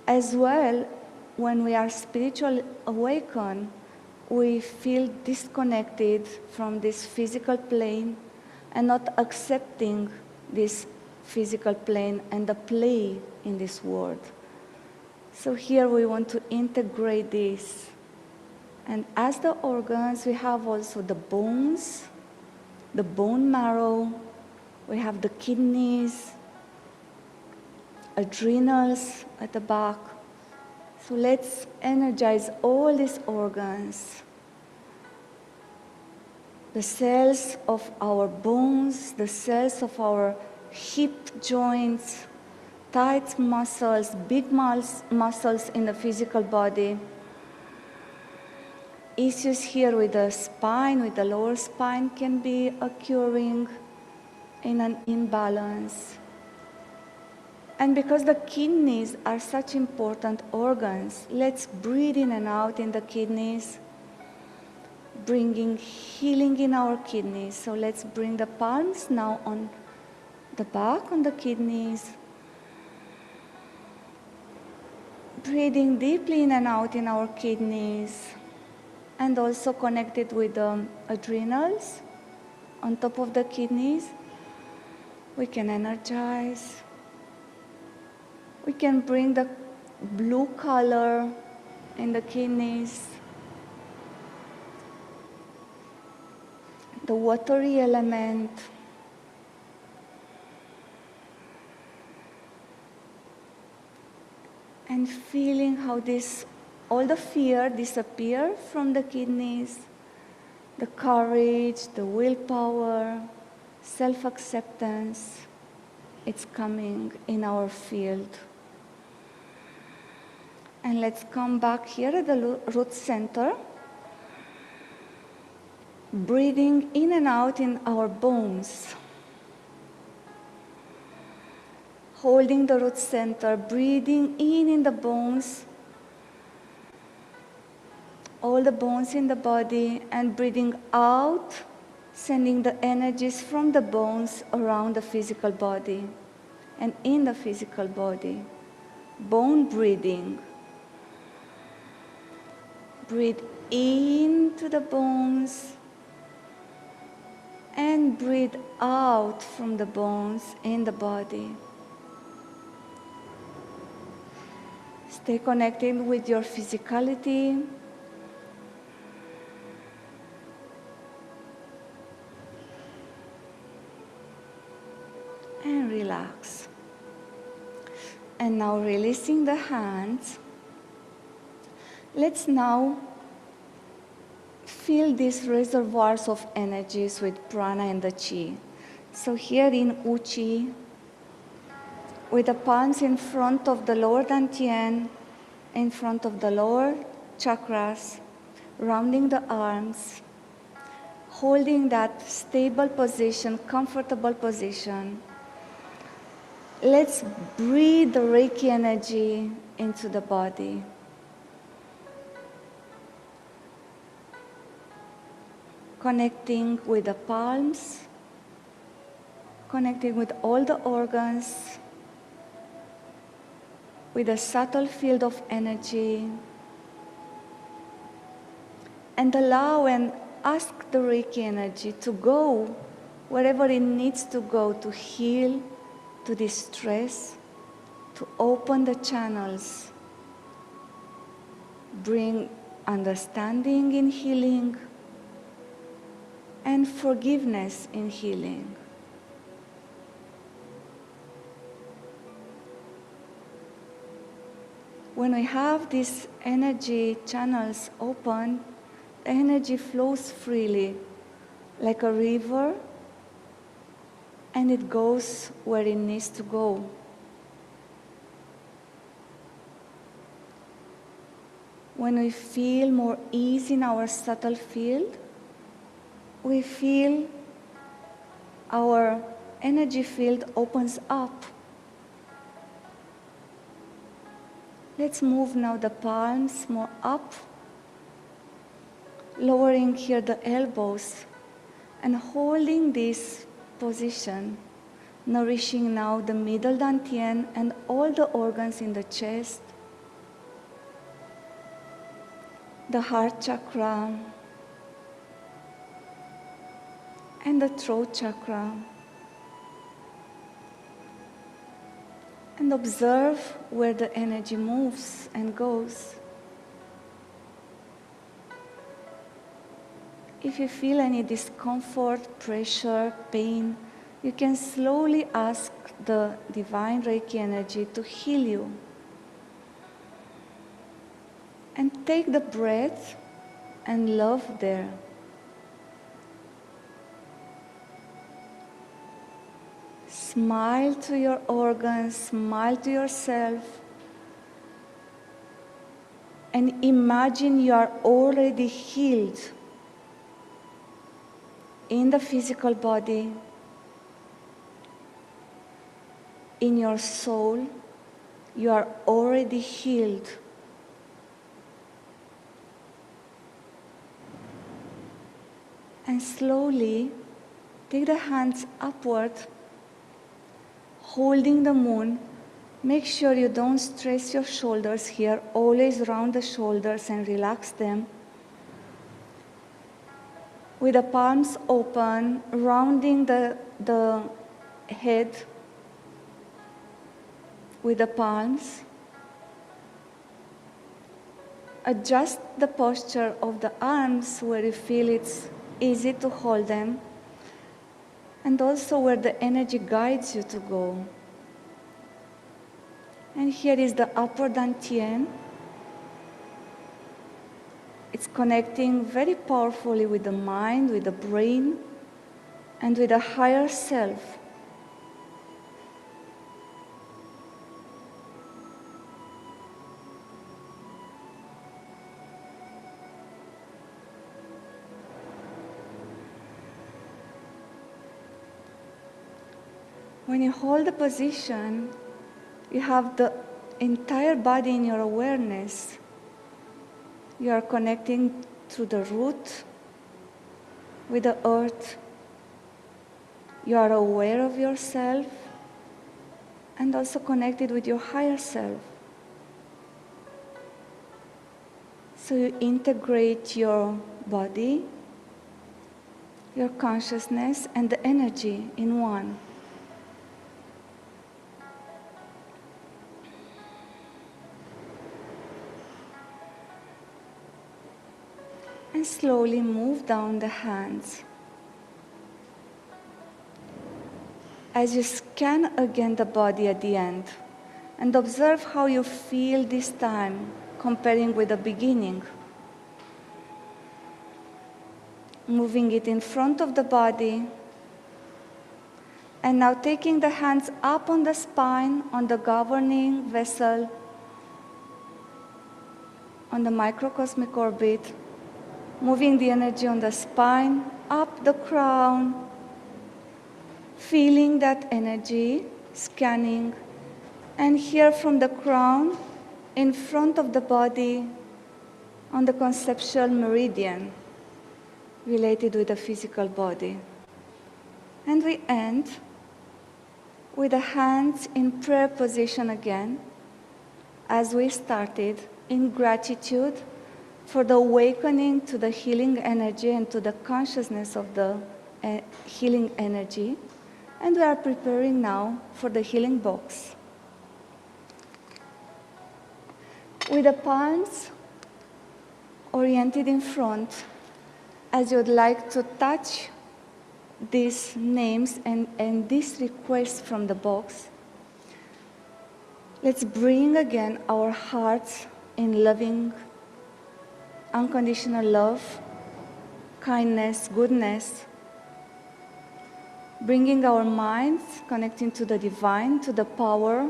As well, when we are spiritually awakened, we feel disconnected from this physical plane and not accepting this physical plane and the play in this world. So here we want to integrate this. And as the organs, we have also the bones, the bone marrow, we have the kidneys, adrenals at the back. So let's energize all these organs. The cells of our bones, the cells of our hip joints, tight muscles, big muscles in the physical body. Issues here with the spine, with the lower spine, can be occurring in an imbalance. And because the kidneys are such important organs, let's breathe in and out in the kidneys, bringing healing in our kidneys. So let's bring the palms now on the back, on the kidneys. Breathing deeply in and out in our kidneys. And also connected with the adrenals on top of the kidneys. We can energize. We can bring the blue color in the kidneys, the watery element. And feeling how all the fear disappear from the kidneys, the courage, the willpower, self-acceptance, it's coming in our field. And let's come back here at the root center, breathing in and out in our bones. Holding the root center, breathing in the bones, all the bones in the body, and breathing out, sending the energies from the bones around the physical body and in the physical body. Bone breathing. Breathe into the bones and breathe out from the bones in the body. Stay connected with your physicality. And relax. And now releasing the hands. Let's now fill these reservoirs of energies with prana and the chi. So here in Uchi, with the palms in front of the lower dantian, in front of the lower chakras, rounding the arms, holding that stable position, comfortable position. Let's breathe the Reiki energy into the body. Connecting with the palms, connecting with all the organs, with a subtle field of energy, and allow and ask the Reiki energy to go wherever it needs to go to heal, to distress, to open the channels, bring understanding in healing, and forgiveness in healing. When we have these energy channels open, the energy flows freely like a river, and it goes where it needs to go. When we feel more ease in our subtle field, we feel our energy field opens up. Let's move now the palms more up, lowering here the elbows and holding this position, nourishing now the middle dantian and all the organs in the chest, the heart chakra, and the throat chakra. And observe where the energy moves and goes. If you feel any discomfort, pressure, pain, you can slowly ask the divine Reiki energy to heal you. And take the breath and love there. Smile to your organs, smile to yourself, and imagine you are already healed in the physical body, in your soul. You are already healed. And slowly take the hands upward, holding the moon. Make sure you don't stress your shoulders here. Always round the shoulders and relax them. With the palms open, rounding the head with the palms. Adjust the posture of the arms where you feel it's easy to hold them, and also where the energy guides you to go. And here is the upper dantian. It's connecting very powerfully with the mind, with the brain, and with the higher self. When you hold the position, you have the entire body in your awareness. You are connecting to the root with the earth. You are aware of yourself and also connected with your higher self. So you integrate your body, your consciousness, and the energy in one. And slowly move down the hands. As you scan again the body at the end, and observe how you feel this time, comparing with the beginning. Moving it in front of the body, and now taking the hands up on the spine, on the governing vessel, on the microcosmic orbit, moving the energy on the spine, up the crown, feeling that energy, scanning, and here from the crown, in front of the body, on the conceptual meridian related with the physical body. And we end with the hands in prayer position again, as we started, in gratitude for the awakening to the healing energy and to the consciousness of the healing energy. And we are preparing now for the healing box. With the palms oriented in front, as you would like to touch these names and this request from the box, let's bring again our hearts in loving, unconditional love, kindness, goodness, bringing our minds, connecting to the divine, to the power,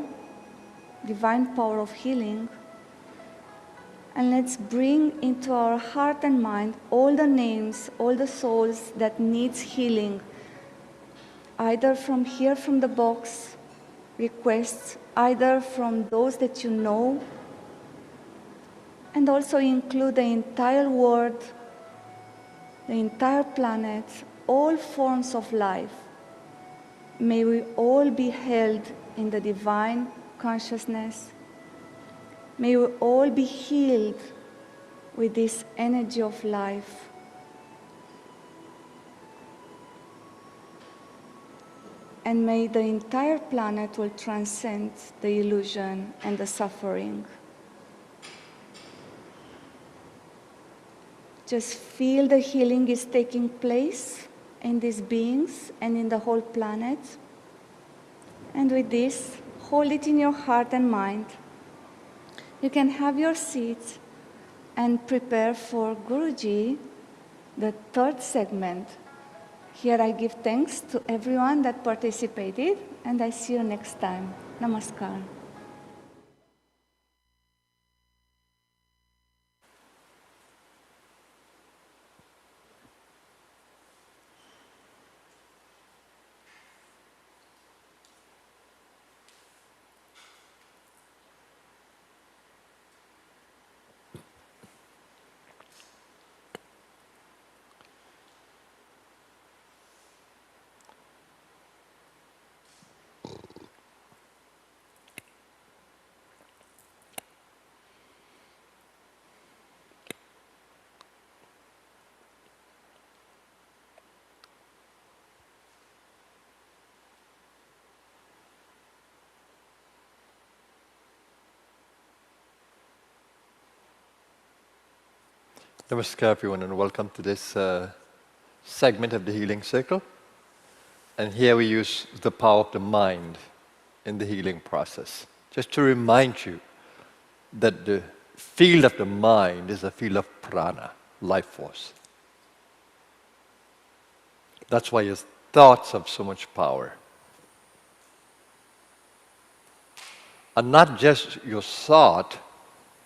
divine power of healing. And let's bring into our heart and mind all the names, all the souls that needs healing, either from here, from the box, requests, either from those that you know, and also include the entire world, the entire planet, all forms of life. May we all be held in the divine consciousness. May we all be healed with this energy of life. And may the entire planet will transcend the illusion and the suffering. Just feel the healing is taking place in these beings and in the whole planet. And with this, hold it in your heart and mind. You can have your seats and prepare for Guruji, the third segment. Here I give thanks to everyone that participated, and I see you next time. Namaskar. Namaskar everyone and welcome to this segment of the Healing Circle. And here we use the power of the mind in the healing process. Just to remind you that the field of the mind is a field of prana, life force. That's why your thoughts have so much power. And not just your thought,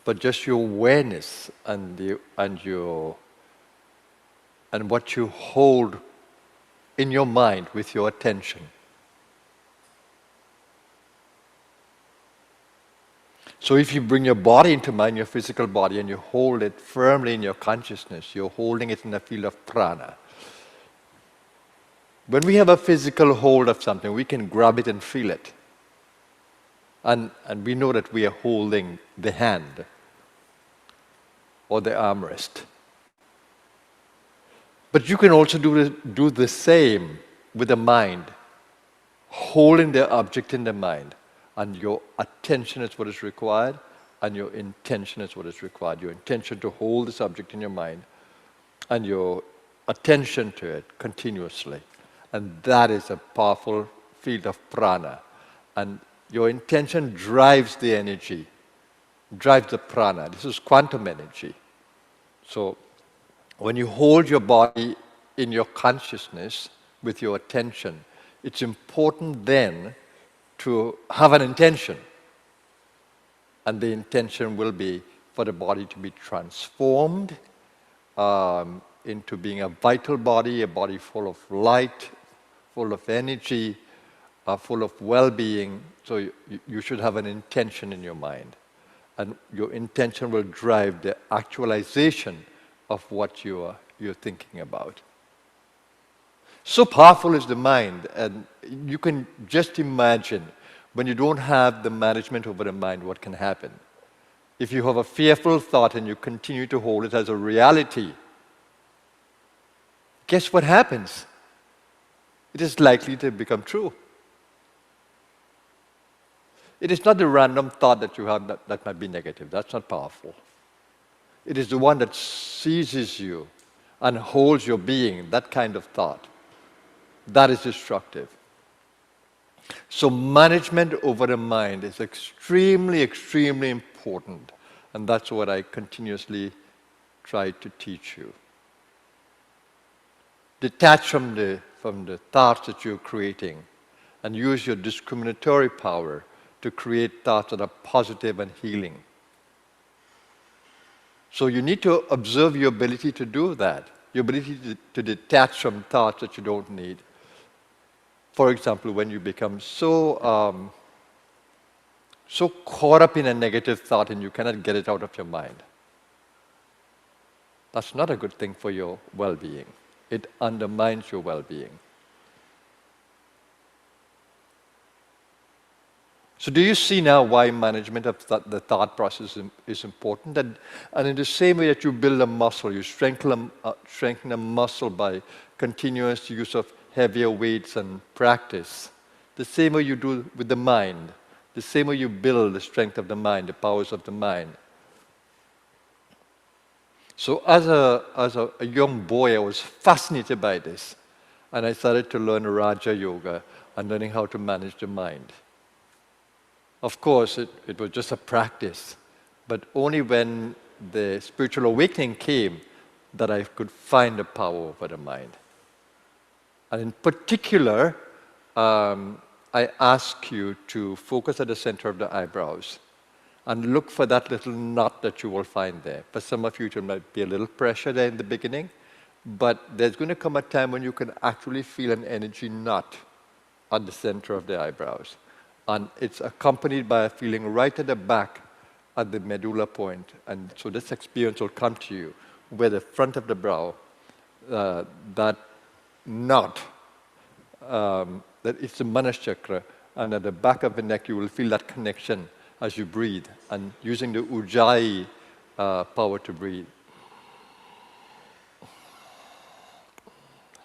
but just your awareness and what you hold in your mind with your attention. So if you bring your body into mind, your physical body, and you hold it firmly in your consciousness, you're holding it in the field of prana. When we have a physical hold of something, we can grab it and feel it. And we know that we are holding the hand or the armrest. But you can also do the same with the mind, holding the object in the mind, and your attention is what is required, and your intention is what is required. Your intention to hold this object in your mind, and your attention to it continuously. And that is a powerful field of prana. And your intention drives the energy, drives the prana. This is quantum energy. So when you hold your body in your consciousness with your attention, it's important then to have an intention. And the intention will be for the body to be transformed into being a vital body, a body full of light, full of energy, full of well-being. So you should have an intention in your mind. And your intention will drive the actualization of what you're thinking about. So powerful is the mind, and you can just imagine when you don't have the management over the mind, what can happen. If you have a fearful thought and you continue to hold it as a reality, guess what happens? It is likely to become true. It is not the random thought that you have that might be negative. That's not powerful. It is the one that seizes you and holds your being, that kind of thought. That is destructive. So management over the mind is extremely, extremely important. And that's what I continuously try to teach you. Detach from the thoughts that you're creating and use your discriminatory power to create thoughts that are positive and healing. So you need to observe your ability to do that, your ability to detach from thoughts that you don't need. For example, when you become so caught up in a negative thought and you cannot get it out of your mind. That's not a good thing for your well-being. It undermines your well-being. So do you see now why management of the thought process is important? And in the same way that you build a muscle, you strengthen a muscle by continuous use of heavier weights and practice, the same way you do with the mind, the same way you build the strength of the mind, the powers of the mind. So as a young boy, I was fascinated by this, and I started to learn Raja Yoga and learning how to manage the mind. Of course, it was just a practice, but only when the spiritual awakening came that I could find the power over the mind. And in particular, I ask you to focus at the center of the eyebrows and look for that little knot that you will find there. For some of you, it might be a little pressure there in the beginning, but there's going to come a time when you can actually feel an energy knot at the center of the eyebrows. And it's accompanied by a feeling right at the back at the medulla point. And so this experience will come to you where the front of the brow, that knot, that it's the Manas chakra, and at the back of the neck you will feel that connection as you breathe, and using the Ujjayi power to breathe.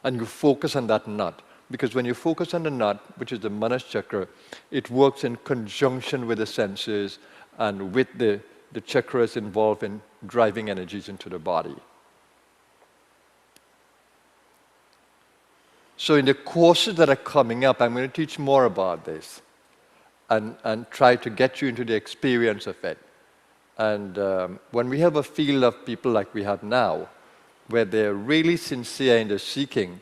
And you focus on that knot, because when you focus on the knot, which is the Manas chakra, it works in conjunction with the senses and with the chakras involved in driving energies into the body. So in the courses that are coming up, I'm going to teach more about this and try to get you into the experience of it. And when we have a field of people like we have now, where they're really sincere in their seeking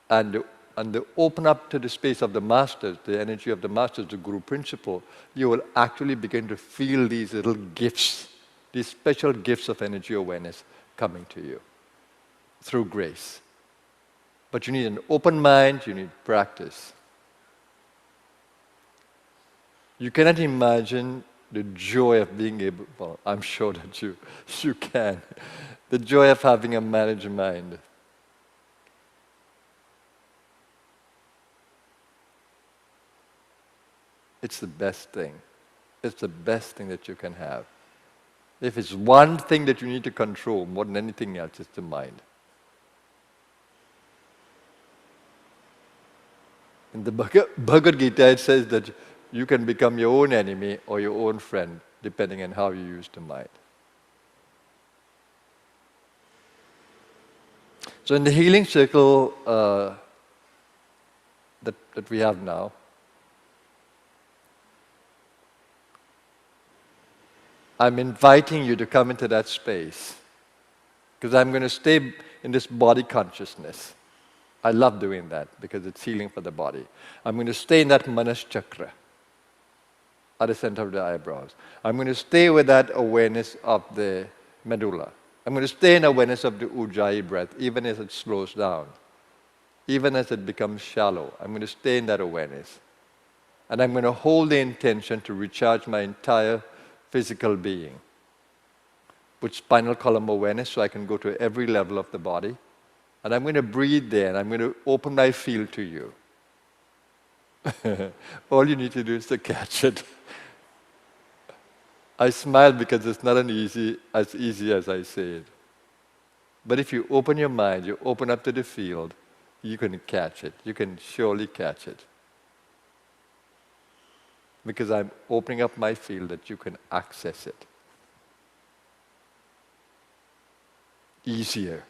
and they open up to the space of the masters, the energy of the masters, the Guru principle, you will actually begin to feel these little gifts, these special gifts of energy awareness coming to you through grace. But you need an open mind, you need practice. You cannot imagine the joy of being able, well, I'm sure that you can, the joy of having a managed mind. It's the best thing. It's the best thing that you can have. If it's one thing that you need to control more than anything else, it's the mind. In the Bhagavad Gita, it says that you can become your own enemy or your own friend, depending on how you use the mind. So in the healing circle that we have now, I'm inviting you to come into that space, because I'm going to stay in this body consciousness. I love doing that because it's healing for the body. I'm going to stay in that Manas chakra. at the center of the eyebrows. I'm going to stay with that awareness of the medulla. I'm going to stay in awareness of the Ujjayi breath, even as it slows down, even as it becomes shallow. I'm going to stay in that awareness. And I'm going to hold the intention to recharge my entire physical being with spinal column awareness so I can go to every level of the body. And I'm going to breathe there, and I'm going to open my field to you. All you need to do is to catch it. I smile because it's not as easy as I say it. But if you open your mind, you open up to the field, you can catch it. You can surely catch it. Because I'm opening up my field that you can access it. Easier.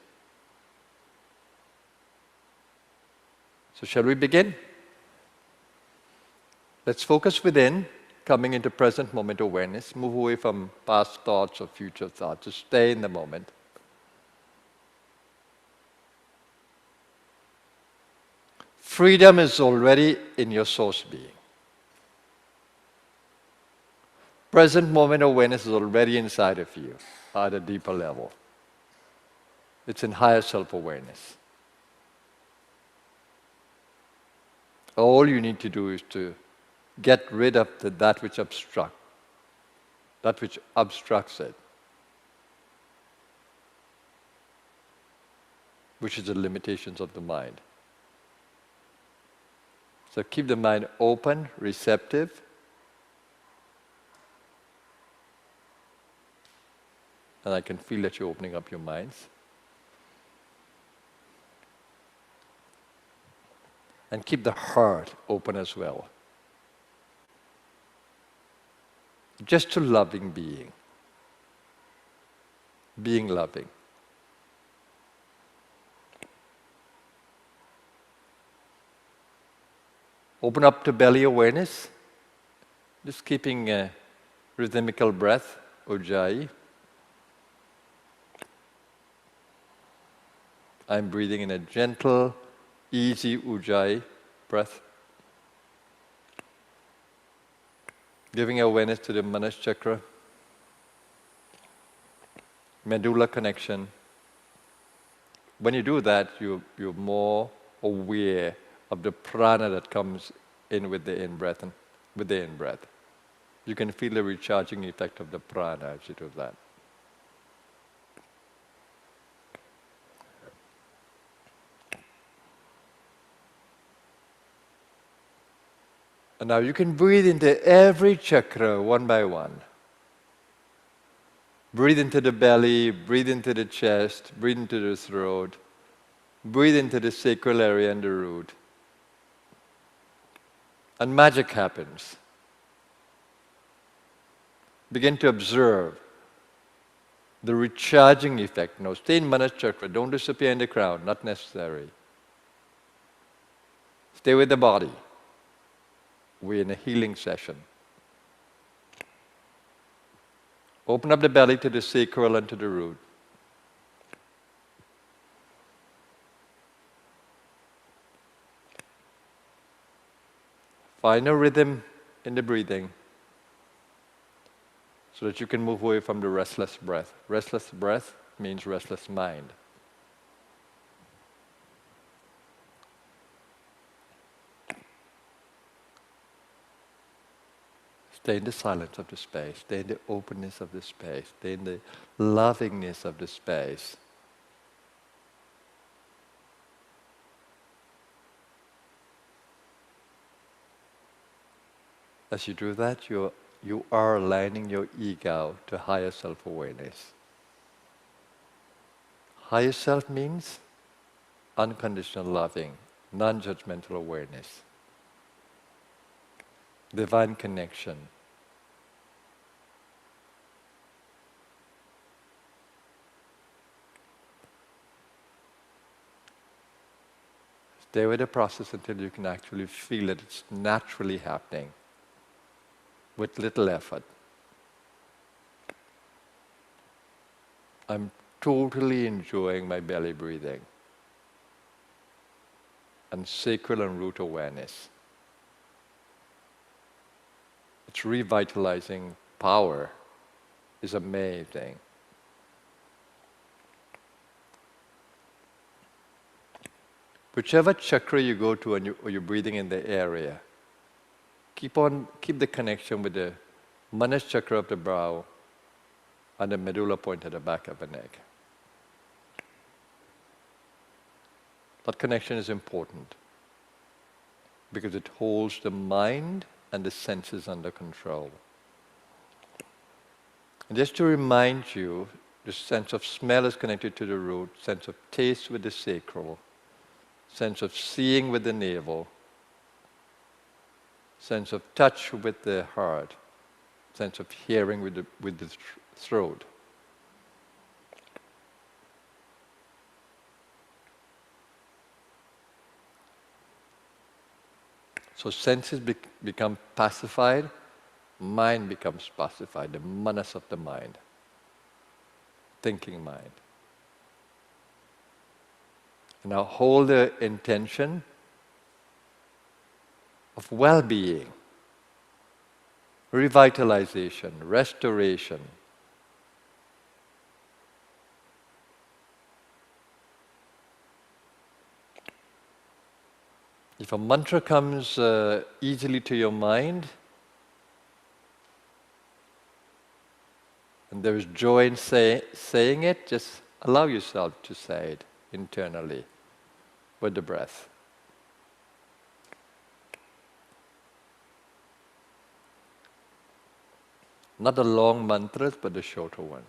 So shall we begin? Let's focus within, coming into present moment awareness. Move away from past thoughts or future thoughts. Just stay in the moment. Freedom is already in your source being. Present moment awareness is already inside of you at a deeper level. It's in higher self-awareness. All you need to do is to get rid of that which obstructs it, which is the limitations of the mind. So keep the mind open, receptive, and I can feel that you're opening up your minds. And keep the heart open as well. Just to loving being. Being loving. Open up to belly awareness. Just keeping a rhythmical breath, Ujjayi. I'm breathing in a gentle, easy Ujjayi breath. Giving awareness to the Manas chakra, medulla connection. When you do that, you're more aware of the prana that comes in with the in-breath. You can feel the recharging effect of the prana as you do that. And now you can breathe into every chakra one by one. Breathe into the belly, breathe into the chest, breathe into the throat, breathe into the sacral area and the root. And magic happens. Begin to observe the recharging effect. Now stay in Manas chakra, don't disappear in the crown, not necessary. Stay with the body. We're in a healing session. Open up the belly to the sacral and to the root. Find a rhythm in the breathing so that you can move away from the restless breath. Restless breath means restless mind. Stay in the silence of the space, stay in the openness of the space, stay in the lovingness of the space. As you do that, you are aligning your ego to higher self-awareness. Higher self means unconditional loving, non-judgmental awareness, divine connection. Stay with the process until you can actually feel that it's naturally happening with little effort. I'm totally enjoying my belly breathing and sacral and root awareness. its revitalizing power is amazing. Whichever chakra you go to and or you're breathing in the area, keep the connection with the Manas chakra of the brow and the medulla point at the back of the neck. That connection is important because it holds the mind and the senses under control. And just to remind you, the sense of smell is connected to the root, sense of taste with the sacral, sense of seeing with the navel, sense of touch with the heart, sense of hearing with the throat. So senses become pacified, mind becomes pacified, the manas of the mind, thinking mind. Now hold the intention of well-being, revitalization, restoration. If a mantra comes easily to your mind, and there is joy in saying it, just allow yourself to say it internally with the breath. Not the long mantras, but the shorter ones.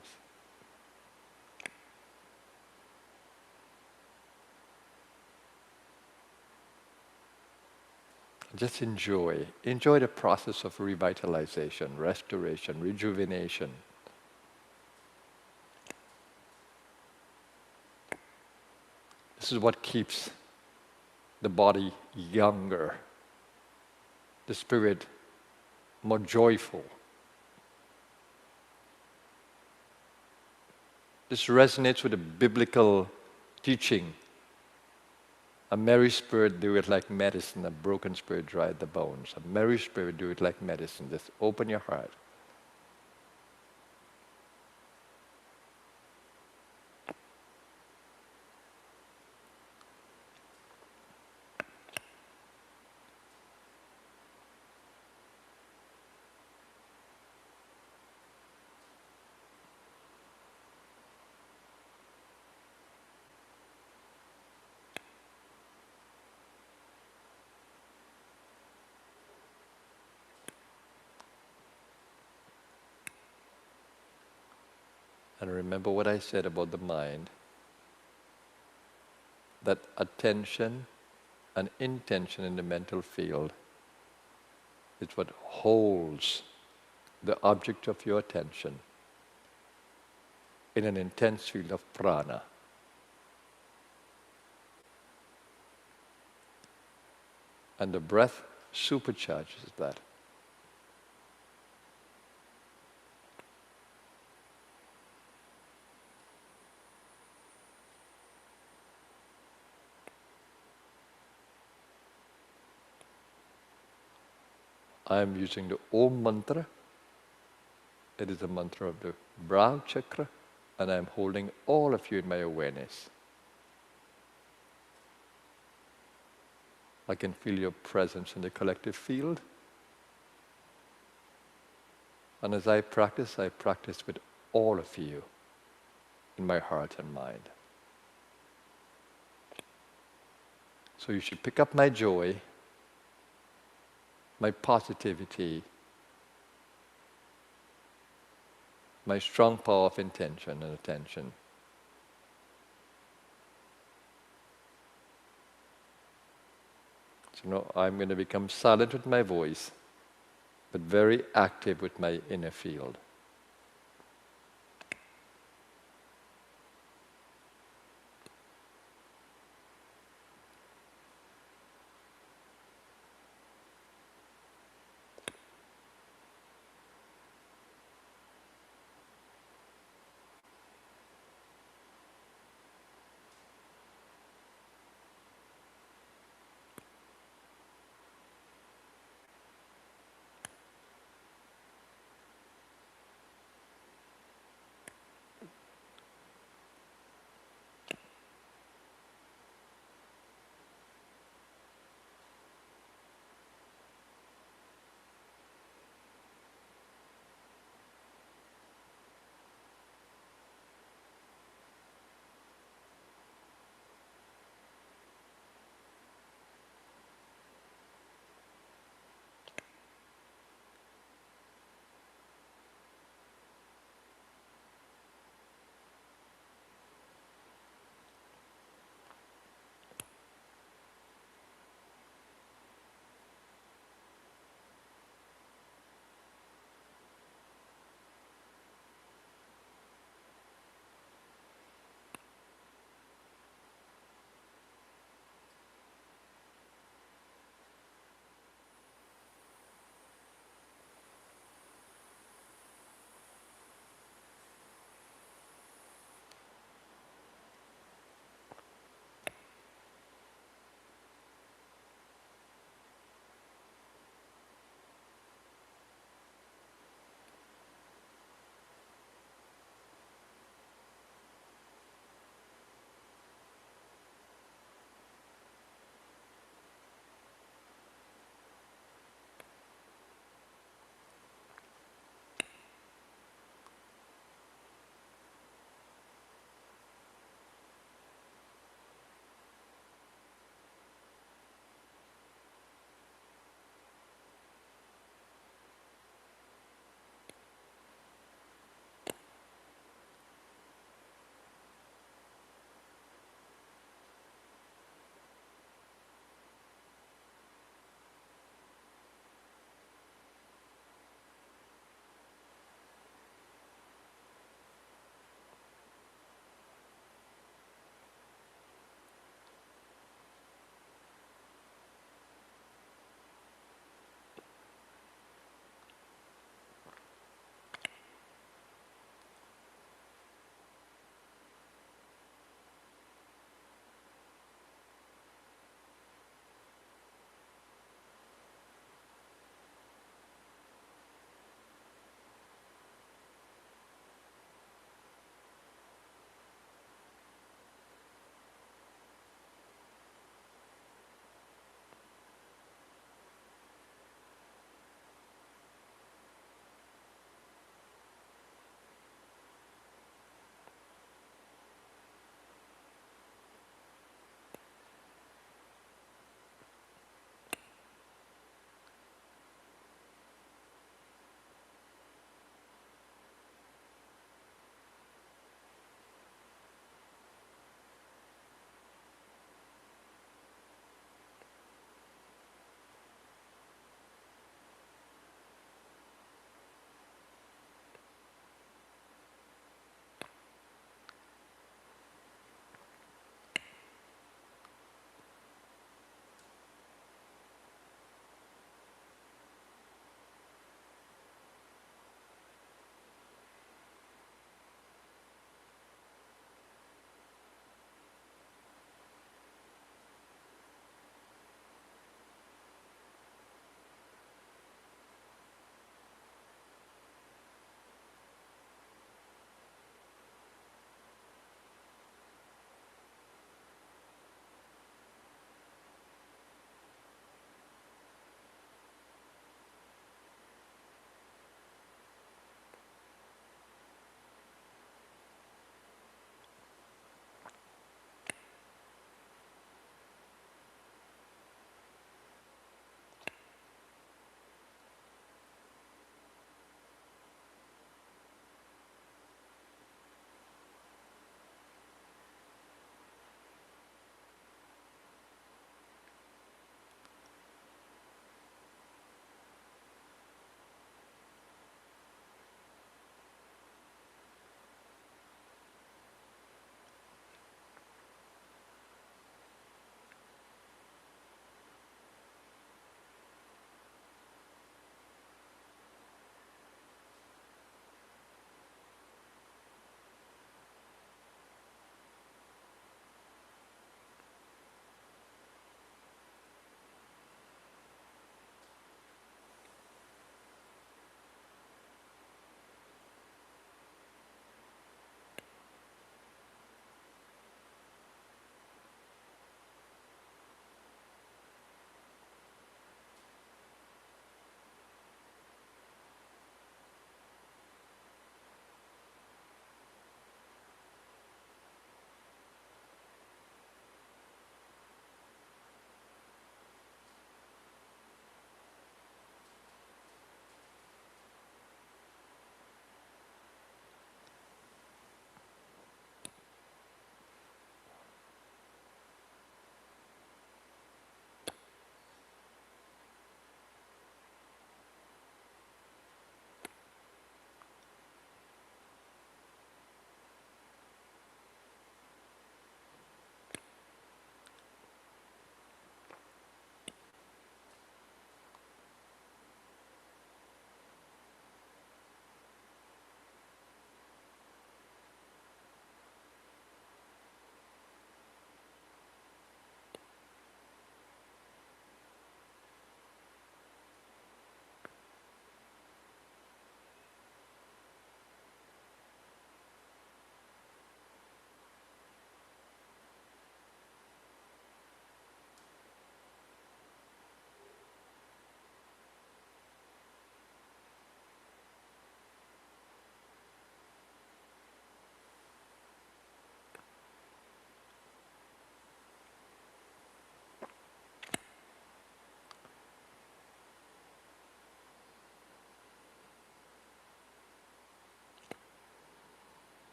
Just enjoy the process of revitalization, restoration, rejuvenation. This is what keeps the body younger, the spirit more joyful. This resonates with the biblical teaching. A merry spirit do it like medicine, a broken spirit dry the bones. A merry spirit do it like medicine. Just open your heart. And remember what I said about the mind, that attention and intention in the mental field is what holds the object of your attention in an intense field of prana. And the breath supercharges that. I am using the Om mantra. It is a mantra of the brow chakra, and I am holding all of you in my awareness. I can feel your presence in the collective field. And as I practice with all of you in my heart and mind. So you should pick up my joy, my positivity, my strong power of intention and attention. So now I'm going to become silent with my voice, but very active with my inner field.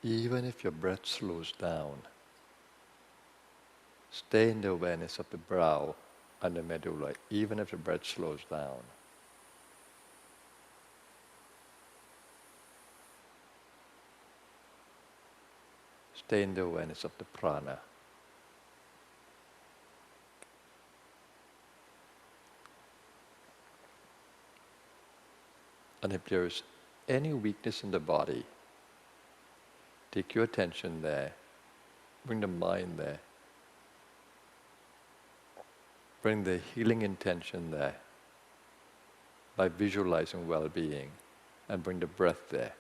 even if your breath slows down, stay in the awareness of the brow and the medulla, even if the breath slows down. Stay in the awareness of the prana. And if there is any weakness in the body, take your attention there, bring the mind there, bring the healing intention there by visualizing well-being, and bring the breath there.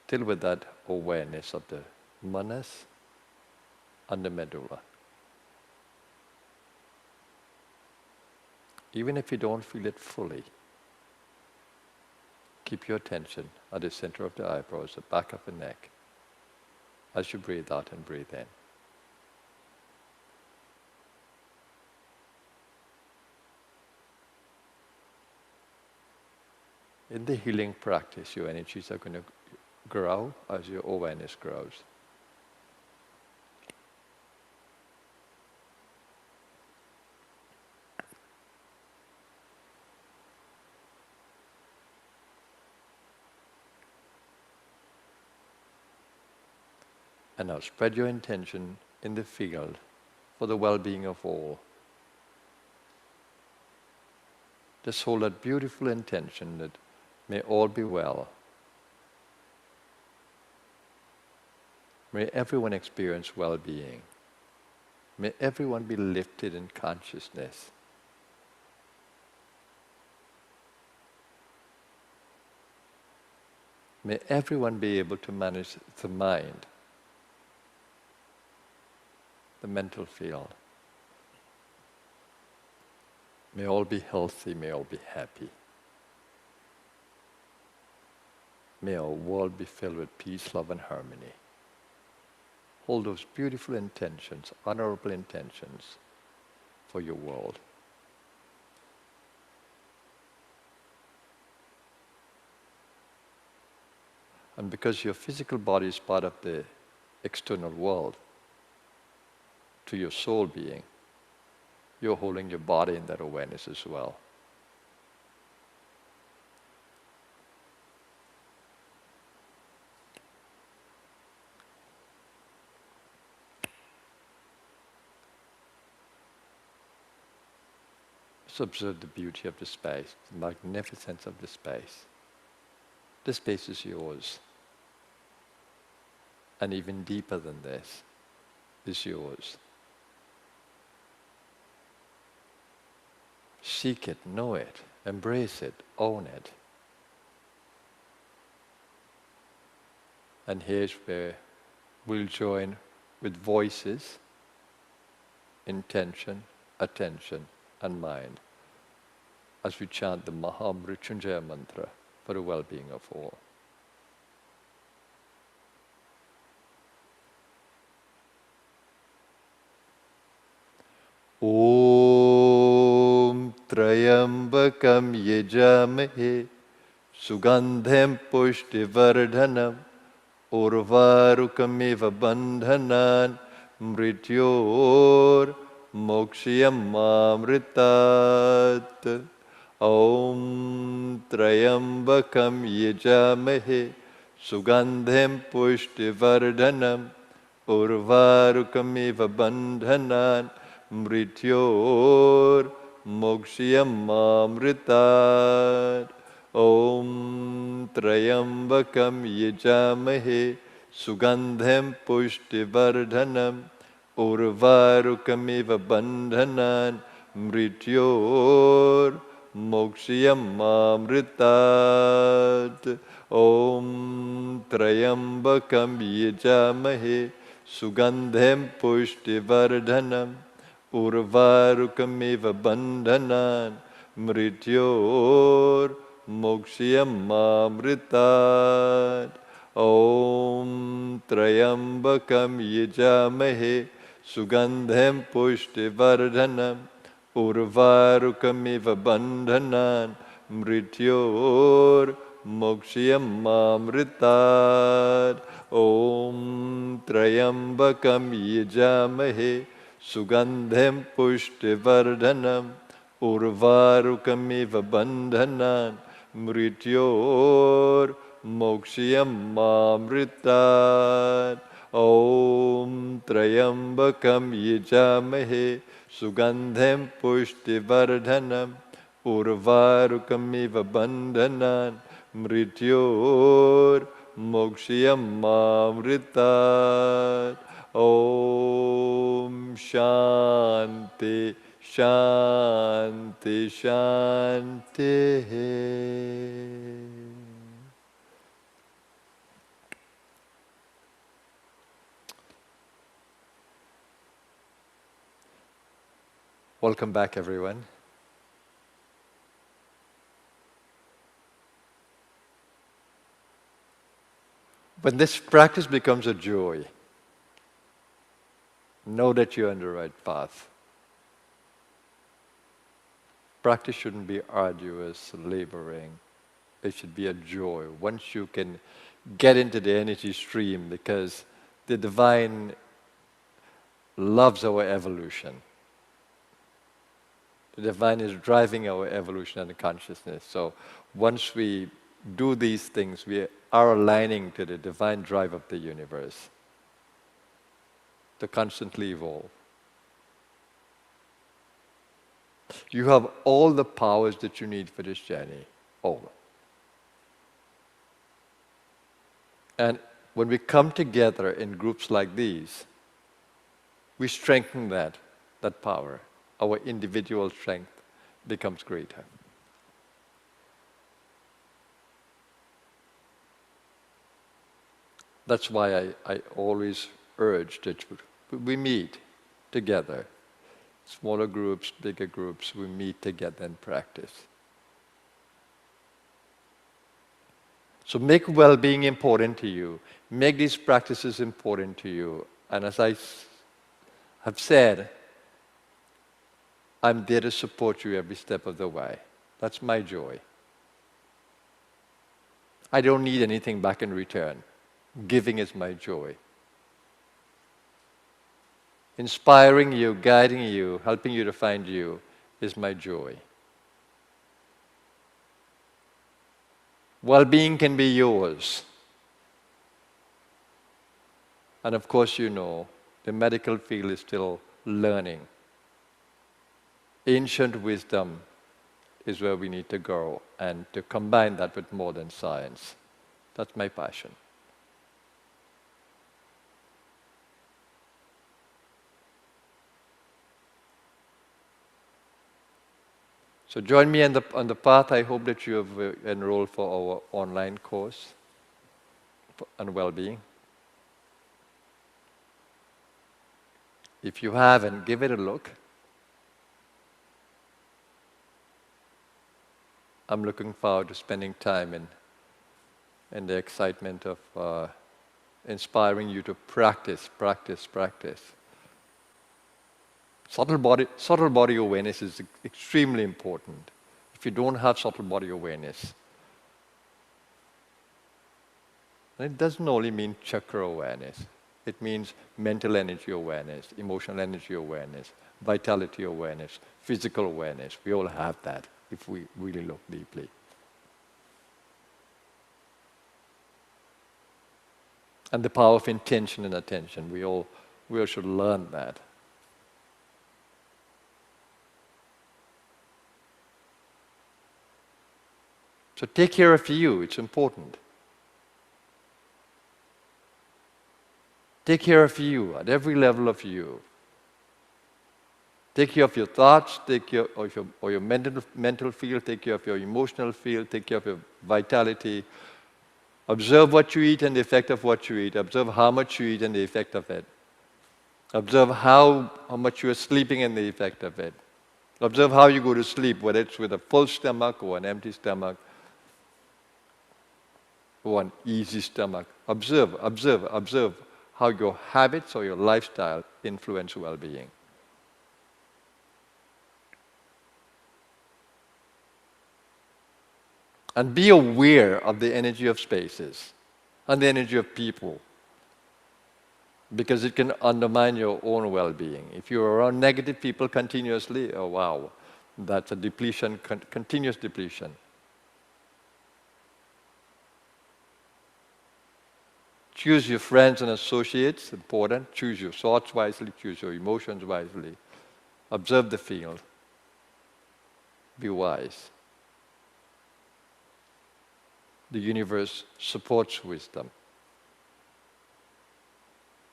Still with that awareness of the manas and the medulla. Even if you don't feel it fully, keep your attention at the center of the eyebrows, the back of the neck, as you breathe out and breathe in. In the healing practice, your energies are going to grow as your awareness grows. And now spread your intention in the field for the well-being of all. Just hold that beautiful intention that may all be well. May everyone experience well-being. May everyone be lifted in consciousness. May everyone be able to manage the mind, the mental field. May all be healthy, may all be happy. May our world be filled with peace, love, and harmony. Hold those beautiful intentions, honorable intentions for your world. And because your physical body is part of the external world, to your soul being, you're holding your body in that awareness as well. Just observe the beauty of the space, the magnificence of the space. The space is yours. And even deeper than this is yours. Seek it, know it, embrace it, own it. And here's where we'll join with voices, intention, attention, and mind as we chant the Mahamrityunjaya mantra for the well-being of all. Om Trayambakam Yajamahe Sugandhem Pushtivardhanam Urvarukamiva Bandhanan Mrityor Mokshiyam Mamritat. Om Trayambakam Yajamahe Sugandhem Pushtivardhanam Urvarukamiva Bandhanan Mrityor Mokshiyam Mamritat. Om Trayambakam Yajamahe Sugandhem Pushtivardhanam Urvarukamiva Bandhanan Mrityor Mokshiyam Mamritat. Om Trayambakam Yajamahe Sugandhem Pushtivardhanam Urvarukamiva Bandhanan Mrityor Mokshiyam Mamritat. Om Trayambakam Yajamahe Sugandhem Pushtivardhanam Urvarukamiva Bandhanan Mrityor Mokshiyamamritat. Om Trayambakam Yajamahe Sugandhem Pushtivardhanam Urvarukamiva Bandhanan Mrityor Mokshiyamamritat. Om Trayambakam Yajamahe Sugandhem Pushtivardhanam Urvarukamiva Bandhanan Mrityor Mokshiyamamritat. Om Shanti Shanti Shanti. Welcome back, everyone. When this practice becomes a joy, know that you're on the right path. Practice shouldn't be arduous, laboring. It should be a joy. Once you can get into the energy stream, because the divine loves our evolution. The divine is driving our evolution and consciousness. So once we do these things, we are aligning to the divine drive of the universe to constantly evolve. You have all the powers that you need for this journey, all. And when we come together in groups like these, we strengthen that power. Our individual strength becomes greater. That's why I always urge that we meet together. Smaller groups, bigger groups, we meet together and practice. So make well-being important to you. Make these practices important to you. And as I have said, I'm there to support you every step of the way. That's my joy. I don't need anything back in return. Giving is my joy. Inspiring you, guiding you, helping you to find you is my joy. Well-being can be yours. And of course, you know, the medical field is still learning. Ancient wisdom is where we need to go, and to combine that with modern science. That's my passion. So join me on the path. I hope that you have enrolled for our online course on well-being. If you haven't, give it a look. I'm looking forward to spending time in the excitement of inspiring you to practice. Subtle body awareness is extremely important. If you don't have subtle body awareness, and it doesn't only mean chakra awareness. It means mental energy awareness, emotional energy awareness, vitality awareness, physical awareness. We all have that if we really look deeply. And the power of intention and attention. We all should learn that. So take care of you, it's important. Take care of you at every level of you. Take care of your thoughts, take care of your mental field, take care of your emotional field, take care of your vitality. Observe what you eat and the effect of what you eat. Observe how much you eat and the effect of it. Observe how much you are sleeping and the effect of it. Observe how you go to sleep, whether it's with a full stomach or an empty stomach or an easy stomach. Observe how your habits or your lifestyle influence well-being. And be aware of the energy of spaces and the energy of people, because it can undermine your own well-being. If you're around negative people continuously, oh wow, that's a depletion, continuous depletion. Choose your friends and associates, important. Choose your thoughts wisely, choose your emotions wisely. Observe the field. Be wise. The universe supports wisdom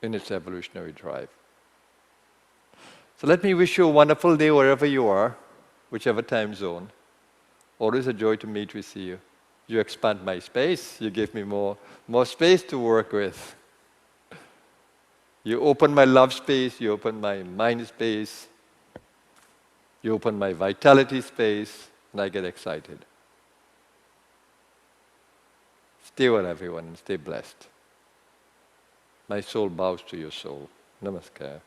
in its evolutionary drive. So let me wish you a wonderful day wherever you are, whichever time zone. Always a joy to meet with you. You expand my space. You give me more space to work with. You open my love space. You open my mind space. You open my vitality space, and I get excited. Stay well, everyone, and stay blessed. My soul bows to your soul. Namaskar.